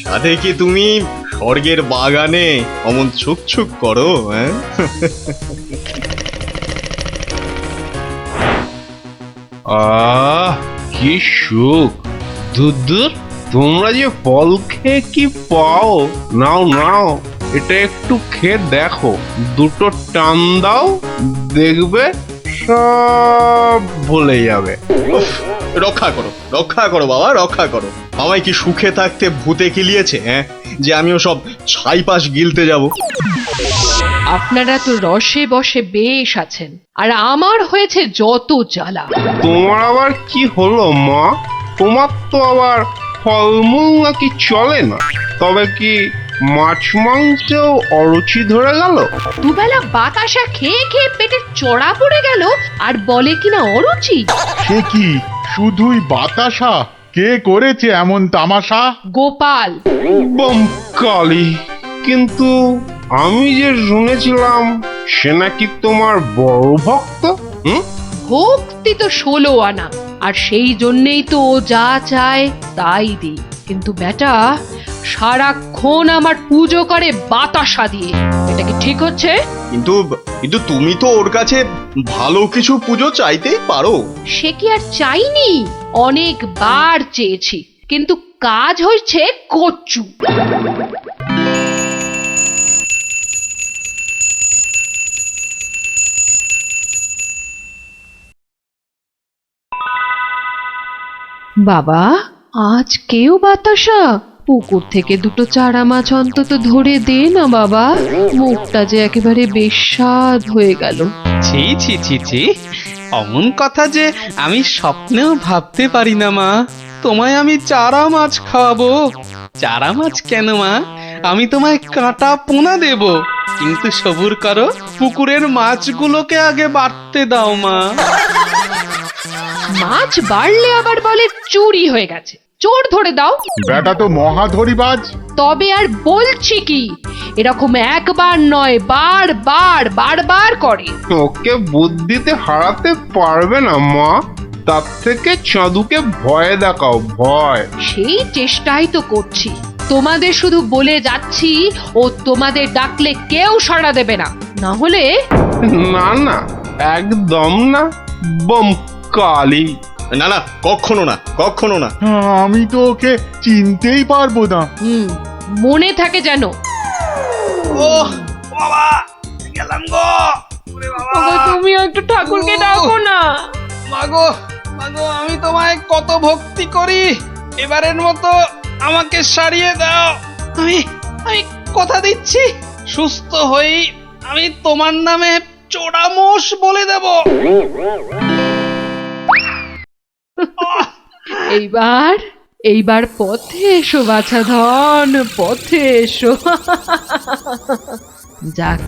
সাথে কি তুমি স্বর্গের বাগানে অমন ছুক ছুক করো? হ্যাঁ আহ কি সুখ! দূর তোমরা যে ফল খেয়ে কি পাও, নাও নাও এটা একটু খেয়ে দেখো, দুটো টান দাও, দেখবে সব ভুলে যাবে। রক্ষা করো, রক্ষা করো বাবা, রক্ষা করো। আমায় কি সুখে থাকতে ভূতে কিলিয়েছে? হ্যাঁ, যে আমিও সব ছাইপাশ গিলতে যাব? আপনারা তো রসে বসে বেশ আছেন, আর আমার হয়েছে যত জ্বালা। তোমার আবার কি হলো মা? তোমার তো আবার ফলমূল নাকি চলে না, তবে কি মাছ মাংসেও অরুচি ধরে গেল? দুবেলা বাতাসা খেয়ে খেয়ে পেটে চড়া পড়ে গেল, আর বলে কিনা অরুচি। সে কি শুধুই বাতাসা? কে করেছে এমন তামাশা? গোপাল। বমকালি! কিন্তু আমি যে শুনেছিলাম সে নাকি তোমার বড় ভক্ত। ভক্তি তো 16 আনা, আর সেই জন্যেই তো ও যা চায় তাই দিই। কিন্তু বেটা সারাক্ষণ আমার পুজো করে বাতাসা দিয়ে, এটা কি ঠিক হচ্ছে? কিন্তু কিন্তু তুমি তো ওর কাছে ভালো কিছু পুজো চাইতেই পারো। সে কি আর চাইনি? অনেকবার চেয়েছি, কিন্তু কাজ হচ্ছে কচ্ছু। বাবা, আজ কেউ বাতাসা? পুকুর থেকে দুটো চারা মাছ অন্তত ধরে দে না বাবা, মুখটা যে একেবারে বেস্বাদ হয়ে গেল। ছি ছি ছি ছি, অমন কথা যে আমি স্বপ্নেও ভাবতে পারি না মা। তোমায় আমি চারা মাছ খাওয়াবো। চারা মাছ কেন মা, আমি তোমায় কাঁটা পোনা দেব, কিন্তু সবুর করো, পুকুরের মাছগুলোকে আগে বাড়তে দাও মা। মাছ বাড়লে আবার বলে চুরি হয়ে গেছে, চোর ধরে দাও। বেটা তো মহাধরিবাজ। তবে আর বলছি কি, এরকম একবার নয়, বারবার করে। ওকে বুদ্ধিতে হারাতে পারবে না মা, তার থেকে চাঁদুকে ভয় দেখাও, ভয়। সেই চেষ্টাই তো করছি। তোমাদের শুধু বলে যাচ্ছি, ও তোমাদের ডাকলে কেউ সাড়া দেবে না, না হলে। না না, একদম না, বমকালি! না না, কখনো না, কখনো না। আমি তো ওকে চিনতেই পারবো না। মনে থাকে যেন। ও বাবা, গেলাম গো। তুমি একটু ঠাকুরকে ডাকো না। মাগো মাগো, আমি তোমায় কত ভক্তি করি, এবারের মতো আমাকে সারিয়ে দাও। আমি আমি কথা দিচ্ছি, সুস্থ হই আমি তোমার নামে চোরামোষ বলে দেব। এইবার পথে এসো বাছা ধন, পথে এসো। যাক,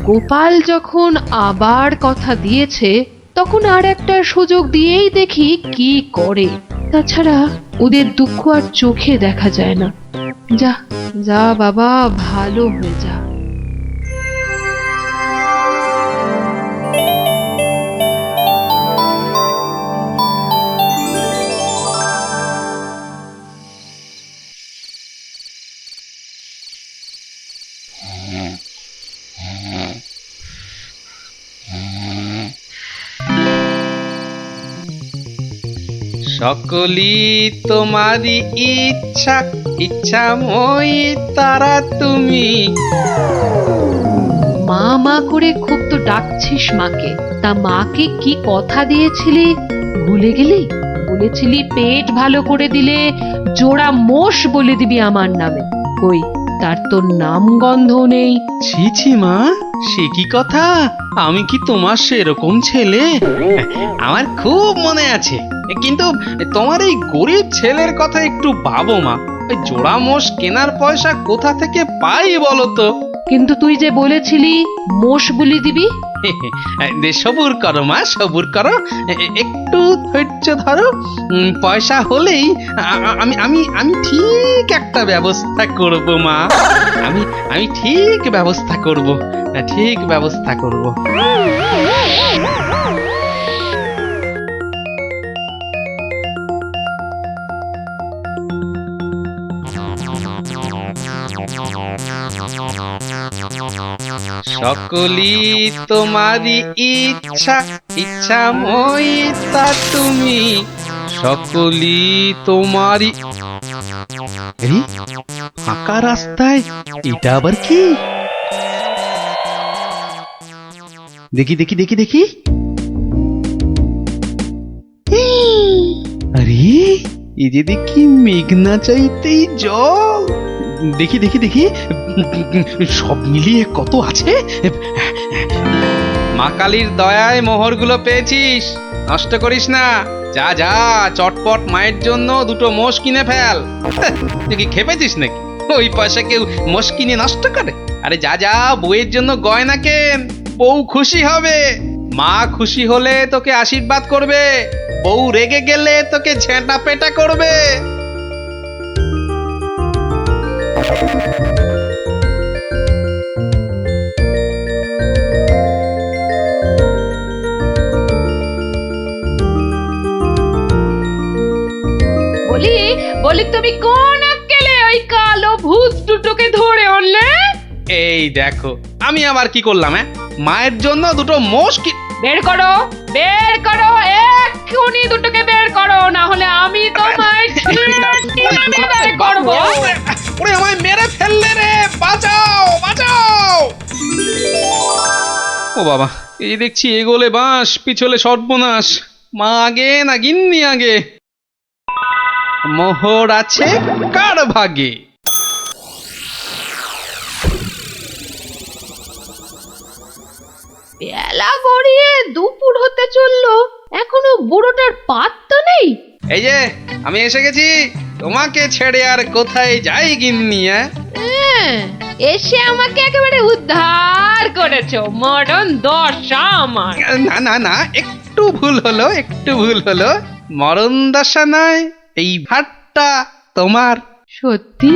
গোপাল যখন আবার কথা দিয়েছে, তখন আর একটা সুযোগ দিয়েই দেখি কি করে। তাছাড়া ওদের দুঃখ আর চোখে দেখা যায় না। যা যা বাবা, ভালো হয়ে যা। সকলি তোমারই ইচ্ছা, ইচ্ছাময়ী তারা তুমি। মা মা করে খুব তো ডাকছিস মাকে, তা মাকে কি কথা দিয়েছিলি ভুলে গেলি? বলেছিলি পেট ভালো করে দিলে জোড়া মোষ বলে দিবি আমার নামে। কই, তার তো নাম গন্ধ নেই। ছি ছি মা, সে কি কথা? আমি কি তোমার সেরকম ছেলে? আমার খুব মনে আছে, কিন্তু তোমার এই গরিব ছেলের কথা একটু ভাবো মা। ওই জোড়া মোষ কেনার পয়সা কোথা থেকে পাই বলো তো? কিন্তু তুই যে বলেছিলি মোষ বলি দিবি। সবুর করো মা, সবুর করো, একটু ধৈর্য ধরো। পয়সা হলেই আমি আমি আমি ঠিক একটা ব্যবস্থা করব মা। আমি ঠিক ব্যবস্থা করব, ঠিক ব্যবস্থা করব। সকলি তোমারই ইচ্ছা, ইচ্ছাময়ী তা তুমি, সকলি তোমারই। এই ফাঁকা রাস্তায় এটা আবার কি? দেখি দেখি দেখি দেখি, আরে এই যে দেখি মেঘনা চাইতেই জল। দেখি দেখি দেখি, সব মিলিয়ে কত আছে? মা কালীর দয়ায় মোহরগুলো পেয়েছিস, নষ্ট করিস না। যা যা, চটপট মায়ের জন্য দুটো মোষ কিনে ফেল। তুই কি খেপেছিস নাকি? ওই পয়সা কেউ মোষ কিনে নষ্ট করে? আরে যা যা, বউয়ের জন্য গয়না কেন, বউ খুশি হবে। মা খুশি হলে তোকে আশীর্বাদ করবে, বউ রেগে গেলে তোকে ঝেঁটা পেটা করবে। বলি বলি তুমি কোন আক্কেলে ওই কালো ভূত দুটোকে ধরে আনলে? এই দেখো, আমি আবার কি করলাম? মায়ের জন্য দুটো মোষ কি বের করো, বের করো, এক্ষুনি দুটোকে বের করো, না হলে আমি তোমায় বের করবো। ওরে আমায় মেরে ফেললে রে, বাঁচাও বাঁচাও। ও বাবা, এই দেখছি এগোলে বাঁশ, পিছলে সর্বনাশ। মা আগে না গিন্নি আগে? মোহর আছে কার ভাগে? বেলা গড়িয়ে দুপুর হতে চললো, এখনো বুড়োটার পাত্তা নেই। এই যে আমি এসে গেছি, তোমাকে ছেড়ে আর কোথায় যাই গিন্নি? এসে আমাকে একেবারে উদ্ধার করেছো, মরণ দশা আমার। না না না, একটু ভুল হলো, একটু ভুল হলো। মরণ দশা নয়, এই ভাতটা তোমার। সত্যি?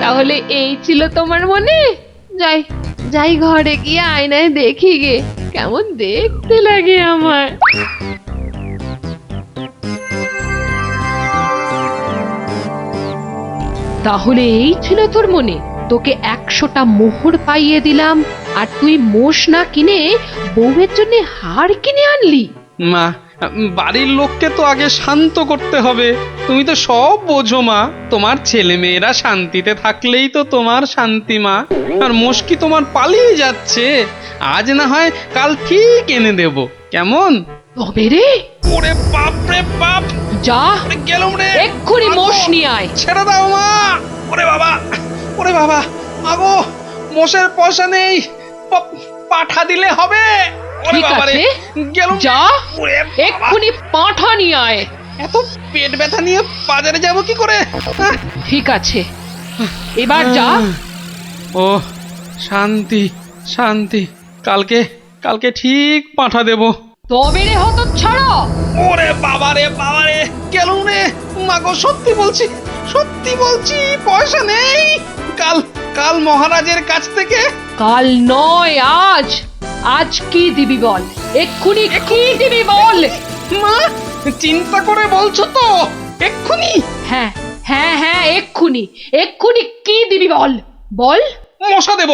তাহলে এই ছিল তোমার মনে? যাই যাই, ঘরে গিয়ে আয়নায় দেখি গে কেমন দেখতে লাগে আমার। তাহলে এই ছিল তোর মনে? তোকে 100টা মোহর পাইয়ে দিলাম, আর তুই মোষ না কিনে বউয়ের জন্য হার কিনে আনলি? মা, বাড়ির লোককে তো আগে শান্ত করতে হবে। তুমি তো সব বোঝো মা, তোমার ছেলে মেয়েরা শান্তিতে থাকলেই তো তোমার শান্তি মা। আর মুশকি তোমার পালিয়ে যাচ্ছে, আজ না হয় কাল ঠিক এনে দেব, কেমন? তবে রে, ওরে বাপ রে বাপ, যা গেলুম রে, এক্ষুনি মোষ নিয়ে আয়। ছেড়ে দাও মা। ওরে বাবা, ওরে বাবা, আগো মোষের পয়সা নেই, পাঠা দিলে হবে। ঠিক আছে, যা এক্ষুনি পাঁঠা নিয়ে আয়। এত পেট ব্যথা নিয়ে বাজারে যাব কি করে? ঠিক আছে, এবার যা। ও শান্তি শান্তি, কালকে কালকে ঠিক পাঠা দেব। তবে রে হতচ্ছাড়া। ওরে বাবা রে বাবা রে, গেলুম রে। মাগো সত্যি বলছি, সত্যি বলছি, পয়সা নেই। কাল কাল মহারাজের কাছ থেকে। কাল নয়, আজ। আজ কি দিবি বল, এক্ষুনি কি দিবি বল। মা, চিন্তা করে বলছো তো? এক্ষুনি? হ্যাঁ হ্যাঁ হ্যাঁ, এক্ষুনি এক্ষুনি কি দিবি বল, বল। মশা দেব।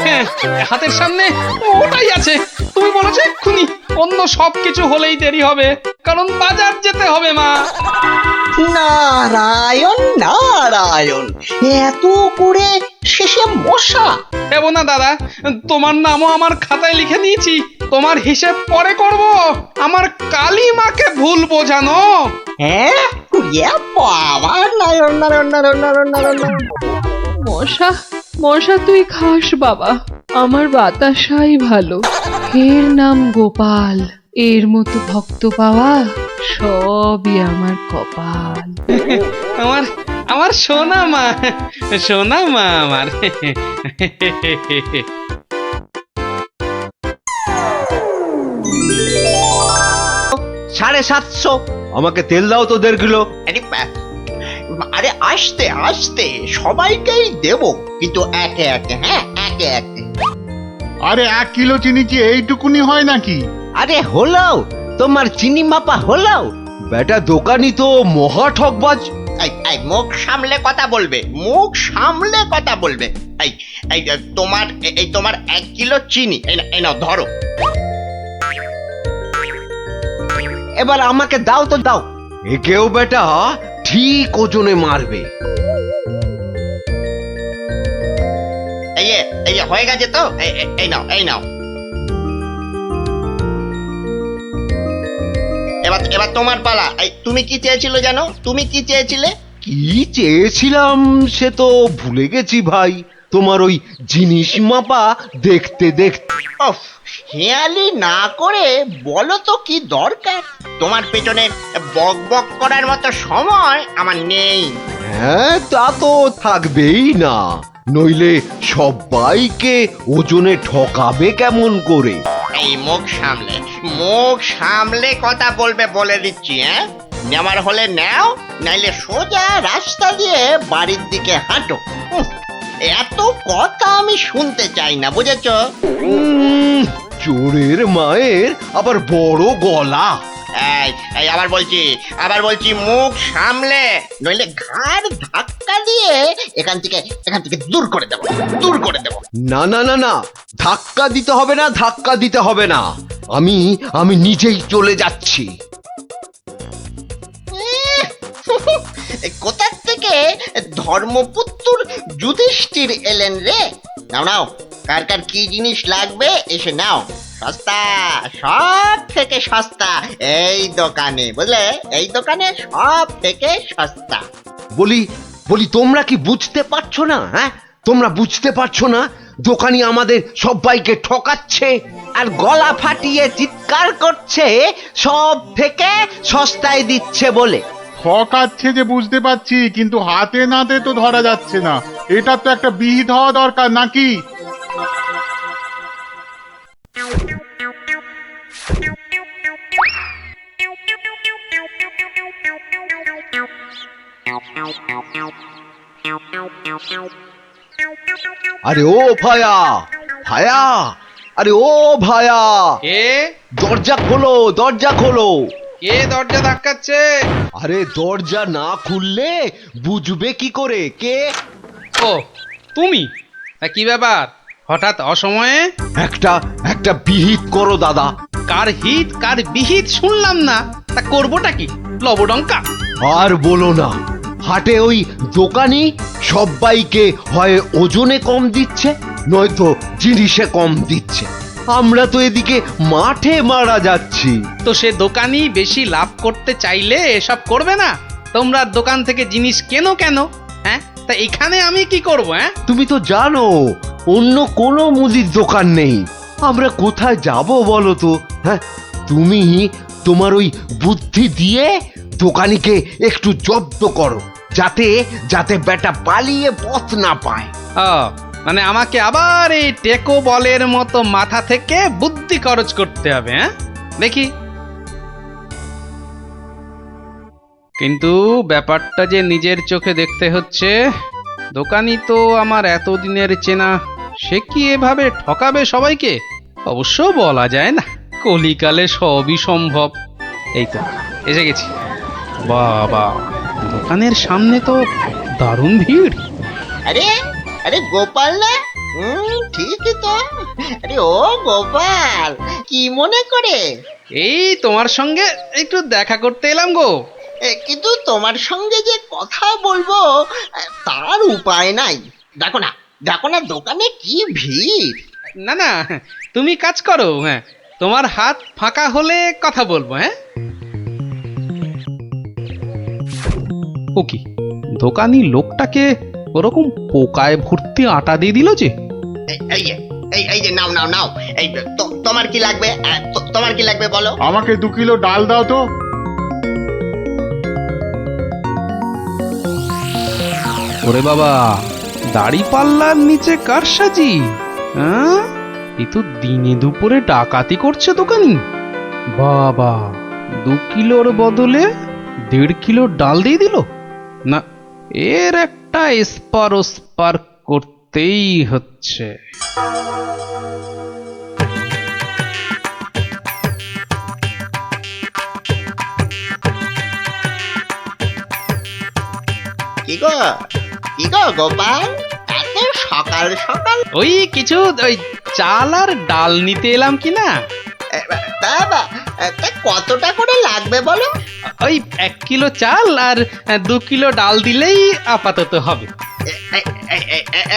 হ্যাঁ, হাতের সামনে ওটাই আছে। তুমি বলেছো এক্ষুনি, অন্য সবকিছু হলেই দেরি হবে, কারণ বাজার যেতে হবে মা। নারায়ণ নারায়ণ, এত করে শেষে মশা। দেব না দাদা, তোমার নামও আমার খাতায় লিখে নিয়েছি। তোমার হিসেব পরে করব, আমার কালী মাকে ভুল বোঝানো। হ্যাঁ, বাবা, নারায়ণ নারায়ণ নারায়ণ নারায়ণ নারায়ণ। মশা মশা তুই খাস বাবা, আমার বাতাসাই ভালো। এর নাম গোপাল, এর মতো ভক্ত পাওয়া সবই আমার কপাল। আমার আমার সোনা মা, সোনা মা আমার। 750। আমাকে তেল দাও তো 1.5 কিলো। আরে আস্তে আস্তে সবাইকেই দেব, কিন্তু একে একে, হ্যাঁ একে একে। আরে 1 কিলো চিনি কি এইটুকুনি হয় নাকি? আরে হলো, তোমার চিনি মাপা হলো। বেটা দোকানি তো মহা ঠকবাজ। এই মুখ সামলে কথা বলবে, মুখ সামলে কথা বলবে। এই এই তোমার 1 কিলো চিনি, এই নাও ধরো। এবার আমাকে দাও তো দাও। একেও বেটা ঠিক ওজনে মারবে। এই হয়ে গেছে তো, এই নাও এই নাও। এবার তোমার পালা। তুমি কি চেয়েছিলে জানো? তুমি কি চেয়েছিলে? কি চেয়েছিলাম সে তো ভুলে গেছি ভাই। তোমার ওই জিনিস মাপা দেখতে দেখতে। ওফ, হেয়ালি না করে বলো তো কি দরকার? তোমার পেছনে বক বক করার মতো সময় আমার নেই। হ্যাঁ, তা তো থাকবেই না, নইলে সবাইকে ওজনে ঠকাবে কেমন করে? এই মুখ সামলে কথা বলবে বলে দিচ্ছি। হ্যাঁ, নেওয়ার হলে নাও, নাইলে সোজা রাস্তা দিয়ে বাড়ির দিকে হাঁটো। এত কথা আমি শুনতে চাই না, বুঝেছ? চোরের মায়ের আবার বড় গলা। এই আবার বলছি মুখ সামলে, নইলে ঘাড় ধাক্কা দিয়ে এখান থেকে দূর করে দেব। না না না না, ধাক্কা দিতে হবে না, ধাক্কা দিতে হবে না। আমি নিজেই চলে যাচ্ছি। কোথা থেকে ধর্মপুত্র যুধিষ্ঠির এলেন রে? নাও কার কার কি জিনিস লাগবে এসে নাও। সস্তা, সব থেকে সস্তা এই দোকানে, বুঝলে? এই দোকানে সব থেকে সস্তা। বলি তোমরা কি বুঝতে পারছো না? হ্যাঁ, তোমরা বুঝতে পারছো না দোকানি আমাদের সবাইকে ঠকাচ্ছে আর গলা ফাটিয়ে চিৎকার করছে সব থেকে সস্তায় দিচ্ছে বলে। ঠকাচ্ছে যে বুঝতে পারছি, কিন্তু হাতে নাতে তো ধরা যাচ্ছে না। এটা তো একটা বিহিত হওয়া দরকার নাকি? আরে ও ভায়া, আরে ও ভায়া, কে? দরজা খোলো, দরজা খোলো। কে দরজা ধাক্কাচ্ছে? আরে দরজা না খুললে বুঝবে কি করে কে? ও তুমি? কি ব্যাপার হঠাৎ অসময়ে? একটা বিহিত করো দাদা। কার হিত কার বিহিত শুনলাম না, তা করবোটা কি? লবডঙ্কা। আর বলো না, হাটে ওই দোকানি সবাইকে হয় ওজনে কম দিচ্ছে, নয়তো জিনিসে কম দিচ্ছে। আমরা তো এদিকে মাঠে মারা যাচ্ছি। তো সে দোকানি বেশি লাভ করতে চাইলে এসব করবে না? তোমরা দোকান থেকে জিনিস কেন? হ্যাঁ, তা এখানে আমি কি করব? হ্যাঁ, তুমি তো জানো অন্য কোনো মুদির দোকান নেই। আমরা কোথায় যাব বলো তো? হ্যাঁ, তুমি তোমার ওই বুদ্ধি দিয়ে দোকানিকে একটু জব্দ করো, যাতে বেটা পালিয়ে পথ না পায়। মানে আমাকে আবার এই টেকো বলের মতো মাথা থেকে বুদ্ধি খরচ করতে হবে? হ্যাঁ, দেখি। কিন্তু ব্যাপারটা যে নিজের চোখে দেখতে হচ্ছে। দোকানি তো আমার এতদিনের চেনা, সে কি এভাবে ঠকাবে সবাইকে? অবশ্য বলা যায় না, কলিকালে সবই সম্ভব। এই তো এসে গেছি। বাবা, দোকানের সামনে তো দারুণ ভিড়। আরে গোপাল না? ঠিকই তো। আরে ও গোপাল, কি মনে করে? এই তোমার সঙ্গে একটু দেখা করতে এলাম গো। কিন্তু তোমার সঙ্গে যে কথা বলবো তার উপায় নাই। দেখো না দোকানে কি ভিড়। না, তুমি কাজ করো। হ্যাঁ, তোমার হাত ফাঁকা হলে কথা বলবো। হ্যাঁ, ও কি দোকানি লোকটাকে ওরকম পোকায় ভর্তি আটা দিয়ে দিল যে? এই যে নাও নাও নাও। এই তোমার কি লাগবে? তোমার কি লাগবে বলো? আমাকে 2 কিলো ডাল দাও তো। ওরে বাবা, দাড়ি পাল্লার নিচে কারসাজি। হ্যাঁ, এ তো দিনে দুপুরে ডাকাতি করছে দোকানি। বাবা, 2 কিলোর বদলে 1.5 কিলো ডাল দিয়ে দিল। না, এর একটা এসপার ওসপার করতেই হচ্ছে। কি গো গোপাল, এত সকাল সকাল? ওই কিছু ওই চাল আর ডাল নিতে এলাম কি না। বাবা, তা কতটা করে লাগবে বলো? ওই 1 কিলো চাল আর 2 কিলো ডাল দিলেই আপাতত হবে।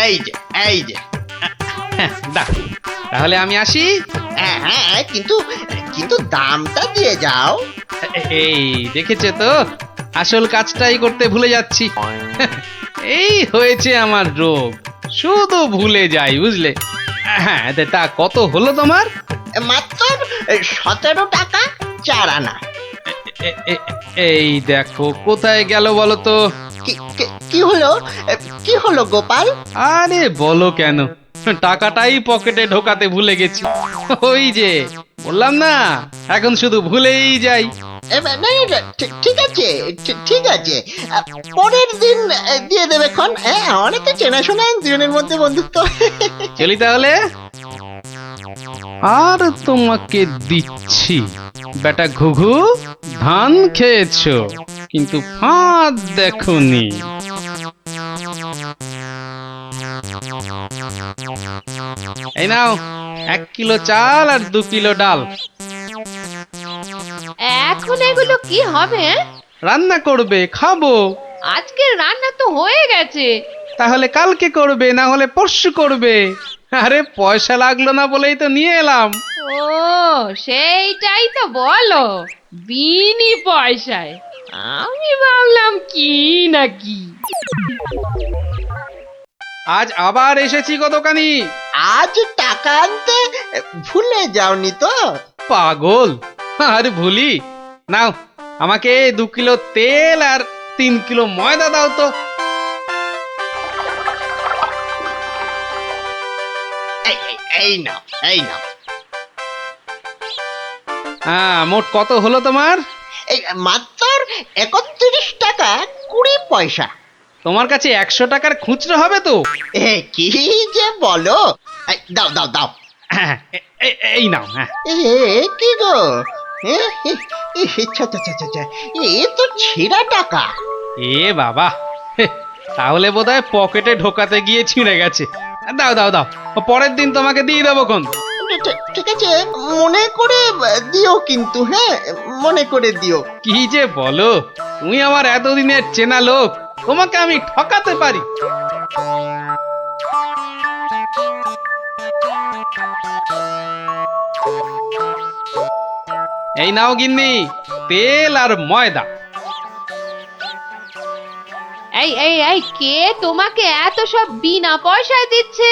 এই যে দাও, তাহলে আমি আসি। হ্যাঁ, কিন্তু দামটা দিয়ে যাও। এই দেখেছে তো, আসল কাজটাই করতে ভুলে যাচ্ছি। এই হয়েছে আমার রোগ, শুধু ভুলে যাই, বুঝলে। হ্যাঁ, তা কত হলো তোমার? মাত্র 17 টাকা 4 আনা। এই দেখো, কোথায় গেল বলো তো? কি হলো গোপাল? আরে বলো কেন, টাকাটাই পকেটে ঢোকাতে ভুলে গেছি। ওই যে বললাম না, এখন শুধু ভুলেই যাই। ঠিক আছে, পরের দিন দিয়ে দেবে খন। অনেক তো চেনাশোনা, দুজনের মধ্যে বন্ধুত্ব। চলি তাহলে। আর তোমাকে দিচ্ছি বেটা ঘুঘু, ধান খেয়েছো কিন্তু ফাঁদ দেখোনি। এই নাও 1 কিলো চাল আর 2 কিলো ডাল। এখন এগুলো কি হবে? রান্না করবে, খাবো। আজকে রান্না তো হয়ে গেছে। তাহলে কালকে করবে, না হলে পরশু করবে। আরে পয়সা লাগলো না বলেই তো নিয়ে এলাম। ও, সেইটাই তো বলো, বিনি পয়সায়। আমি ভাবলাম কি নাকি। আজ আবার এসেছি গো দোকানি। আজ টাকা আনতে ভুলে যাওনি তো? পাগল, আরে ভুলি। নাও, আমাকে 2 কিলো তেল আর 3 কিলো ময়দা দাও তো। এই নাও। হ্যাঁ, মোট কত হলো তোমার? এই মাত্র 31 টাকা 20 পয়সা। তোমার কাছে 100 টাকার খুচরো হবে তো? কি যে বলো! দাও দাও দাও। এই নাও। হ্যাঁ, কি গো, এ তো ছেঁড়া টাকা। এ বাবা, তাহলে বোধহয় পকেটে ঢোকাতে গিয়ে ছিঁড়ে গেছে। দাও দাও দাও, পরের দিন তোমাকে দিয়ে দেবো কোন। ঠিক আছে, মনে করে দিও কিন্তু। হ্যাঁ, মনে করে দিও। কি যে বলো, তুমি আমার এতদিনের চেনা লোক, তোমাকে আমি ঠকাতে পারি? এই নাও গিন্নি, তেল আর ময়দা। এই কে তোমাকে এত সব বিনা পয়সায় দিচ্ছে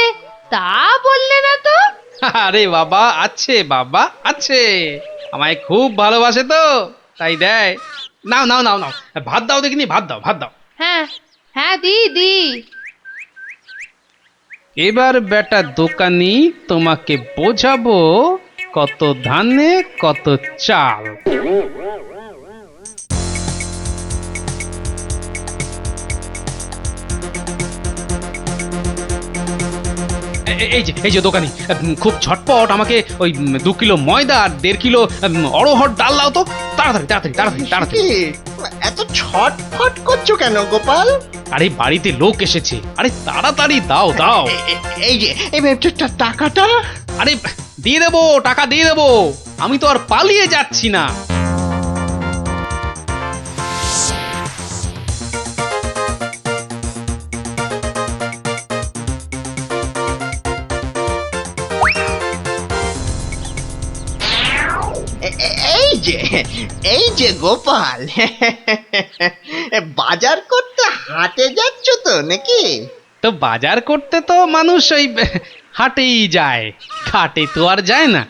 তা বললে না তো? আরে বাবা, আছে বাবা আছে, আমায় খুব ভালোবাসে তো তাই দেয়। নাও নাও নাও নাও, ভাত দাও দেখিনি, ভাত দাও। হ্যাঁ দি। এবার বেটা দোকানি, তোমাকে বোঝাবো কত ধানে কত চাল। এই যে দোকানি, খুব ঝটপট আমাকে ওই 2 কিলো ময়দা আর 1.5 কিলো অড়হর ডাল দাও তো, তাড়াতাড়ি। এত ছটফট করছো কেন গোপাল? আরে বাড়িতে লোক এসেছে, আরে তাড়াতাড়ি দাও। এই যে টাকাটা। আরে দিয়ে দেবো, টাকা দিয়ে দেবো, আমি তো আর পালিয়ে যাচ্ছি না। এই যে গোপাল, বাজার করতে হাটে যাচ্ছ তো নাকি? তো বাজার করতে তো মানুষ ওই হাটেই যায়, ঘাটে তো আর যায় না।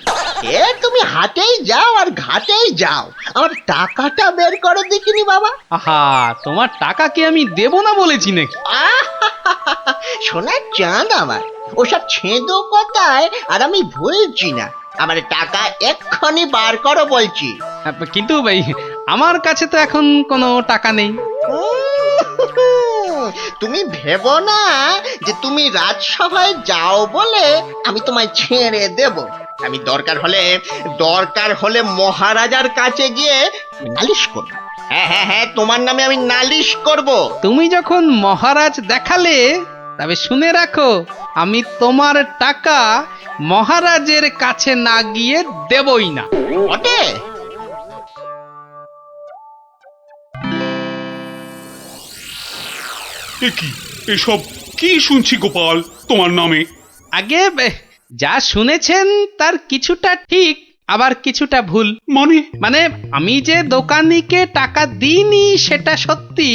এ তুমি হাটেই যাও আর ঘাটেই যাও, আমার টাকাটা বের করো দেখিনি বাবা। আহা, তোমার টাকা কি আমি দেব না বলেছি নাকি? সোনার চাঁদ আমার, ওসব ছেঁদো কথায় আর আমি ভুলছি না। আমার টাকা এক্ষুনি বার করো বলছি। কিন্তু ভাই, আমার কাছে তো এখন কোনো টাকা নেই। তুমি ভেবো না যে তুমি রাজসভায় যাও বলে আমি তোমায় ছেড়ে দেব। আমি দরকার হলে মহারাজার কাছে গিয়ে নালিশ করব। হ্যাঁ, তোমার নামে আমি নালিশ করব। তুমি যখন মহারাজ দেখালে, তবে শুনে রাখো, আমি তোমার টাকা মহারাজের কাছে না গিয়ে দেবই না। ওটে কি এসব কি শুনছি গোপাল তোমার নামে? আগে যা শুনেছেন তার কিছুটা ঠিক, আবার কিছুটা ভুল। মানে আমি যে দোকানিকে টাকা দিইনি সেটা সত্যি,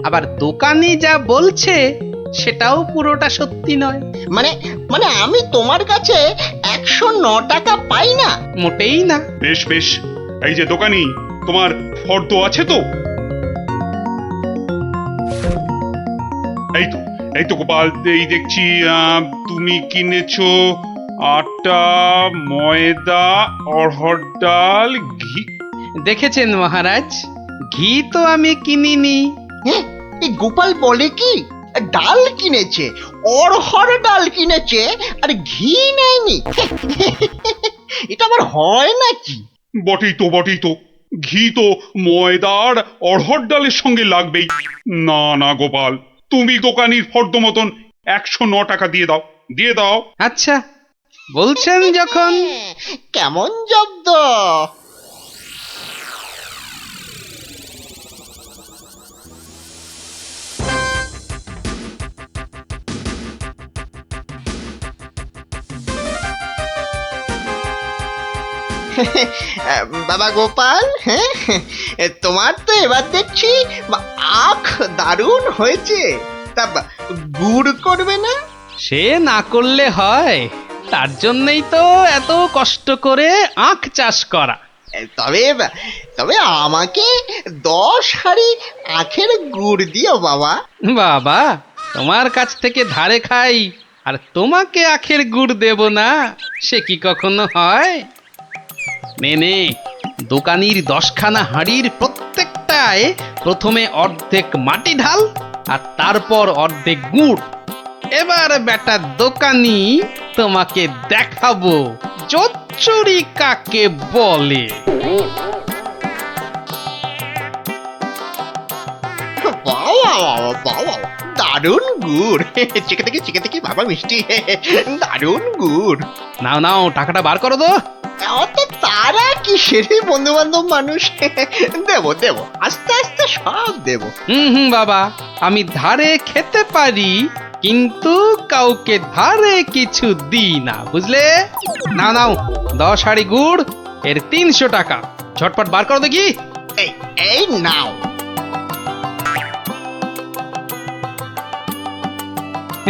আবার দোকানি যা বলছে সেটাও পুরোটা সত্যি নয়। মানে আমি তোমার কাছে 109 টাকা পাই না? মোটেই না। বেশ, এই যে দোকানি, তোমার ফর্দ আছে তো? এই তো গোপাল, এই দেখছি তুমি কিনেছো আটা, ময়দা, অড়হর ডাল, ঘি। দেখেছেন মহারাজ, ঘি তো আমি কিনিনি। এই গোপাল বলে কি, ডাল কিনেছে, অড়হর ডাল কিনেছে, আর ঘি নেয়নি? এটা আবার হয় নাকি? বটেই তো, ঘি তো ময়দার অড়হর ডালের সঙ্গে লাগবেই। না গোপাল, তুমি দোকানির ফর্দ মতন 109 টাকা দিয়ে দাও। আচ্ছা, বলছেন যখন। কেমন জব্দ? বাবা গোপাল, হ্যাঁ, তোমার তো এবার দেখছি আখ দারুণ হয়েছে। তা গুড় করবে না? সে না করলে হয়, তার জন্যই তো এত কষ্ট করে আখ চাষ করা। তবে আমাকে 10 হাঁড়ি আখের গুড় দিও বাবা। বাবা, তোমার কাছ থেকে ধারে খাই আর তোমাকে আখের গুড় দেব না, সে কি কখনো হয়? নে, দোকানির 10খানা হাঁড়ির প্রত্যেকটায় প্রথমে অর্ধেক মাটি ঢাল আর তারপর অর্ধেক গুড়। এবার বেটা দোকানি, তোমাকে দেখাবো জোচ্চুরি কাকে বলে। দারুণ গুড়, চেকে থেকে বাবা মিষ্টি, দারুণ গুড়। নাও, টাকাটা বার করো তো। অত তারা কি সেরে বন্ধু বান্ধব মানুষ, দেব আস্তে আস্তে সব দেব। বাবা, আমি ধারে খেতে পারি, কিন্তু কাউকে ধারে কিছু দিই না, বুঝলে? নাও 10 হাঁড়ি গুড়, এর 300 টাকা। ঝটপট বার করো দেখি। এই নাও।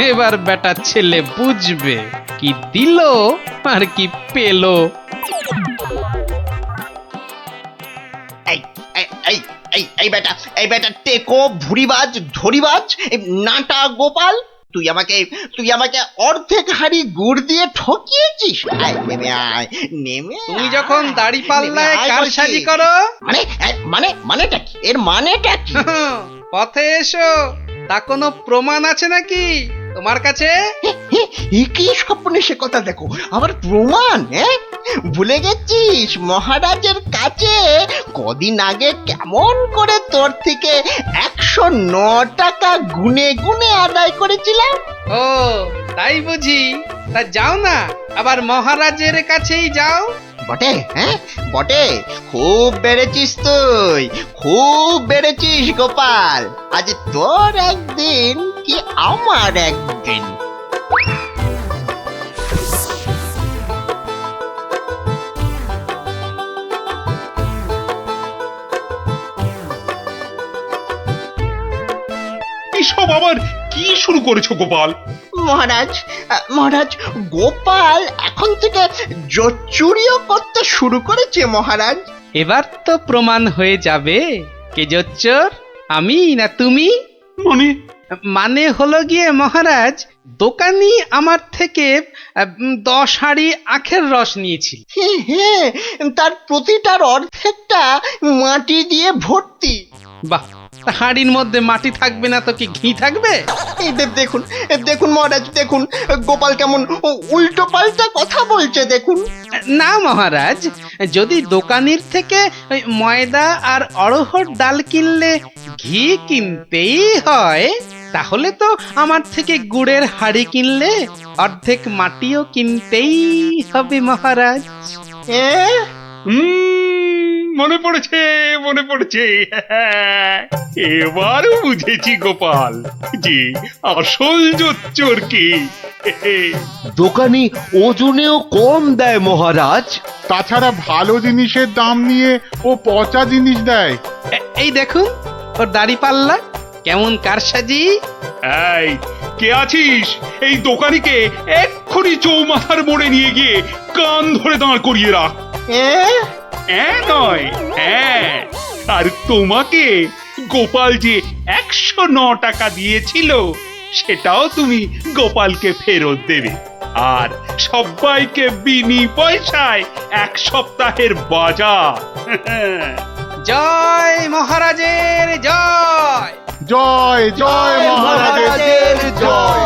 এবার বেটা ছেলে বুঝবে কি দিল আর কি পেলো। এই বেটা টেকো, ভুরিবাজ, ধরিবাজ, নাটা গোপাল, তুই আমাকে অর্ধেক হাঁড়ি গুড় দিয়ে ঠকিয়েছিস। নেমে তুমি যখন দাড়ি পাল্লায় কারসাজি করো, মানেটা কি? এর মানেটা কি? পথে এসো, তা কোনো প্রমাণ আছে নাকি তোমার কাছে? কি স্বপ্নে সে কথা দেখো, আবার প্রমাণ? ভুলে গেছিস মহারাজের কাছে কদিন আগে কেমন করে তোর থেকে 109 টাকা গুনে আদায় করেছিলাম? ও তাই বুঝি? তা যাও না, আবার মহারাজের কাছেই যাও। বটে, খুব বেড়েছিস তুই, খুব বেড়েছিস গোপাল। আজ তোর একদিন কি আমার একদিন। এসব আবার কি কি শুরু করেছো গোপাল? মহারাজ মহারাজ, গোপাল এখন থেকে চুরিও করতে শুরু করেছে মহারাজ। এবার তো প্রমাণ হয়ে যাবে কে জোচ্চোর, আমি না তুমি। মানে হলো গিয়ে মহারাজ, দোকানি আমার থেকে 10 হাঁড়ি আখের রস নিয়েছিল। হ্যাঁ, তার প্রতিটার অর্ধেকটা মাটি দিয়ে ভর্তি। বাহ, হাঁড়ির মধ্যে মাটি থাকবে না তো কি ঘি থাকবে? এই দেখুন দেখুন মহারাজ, দেখুন গোপাল কেমন উল্টো পাল্টা কথা বলছে দেখুন। না মহারাজ, যদি দোকানির থেকে ওই ময়দা আর অড়হর ডাল কিনলে ঘি কিনতেই হয়, তাহলে তো আমার থেকে গুড়ের হাঁড়ি কিনলে অর্ধেক মাটিও কিনতেই হবে মহারাজ। মনে পড়েছে মনে পড়েছে, এবার বুঝেছি গোপাল যে আসল জোচ্চোর কি। দোকানি ওজনেও কম দেয় মহারাজ। তাছাড়া ভালো জিনিসের দাম নিয়ে ও পচা জিনিস দেয়। এই দেখুন ওর দাড়ি পাল্লা কেমন কারসাজি। এই কে আছিস? এই দোকানিকে এক্ষুনি চৌমাথার মোড়ে নিয়ে গিয়ে কান ধরে দাঁড় করিয়ে রাখ। নয়, হ্যাঁ। আর তোমাকে গোপাল যে 109 টাকা দিয়েছিল সেটাও তুমি গোপালকে ফেরত দেবে, আর সবাইকে বিনি পয়সায় 1 সপ্তাহের বাজার। জয় মহারাজের জয়। জয় জয় মহারাজের জয়।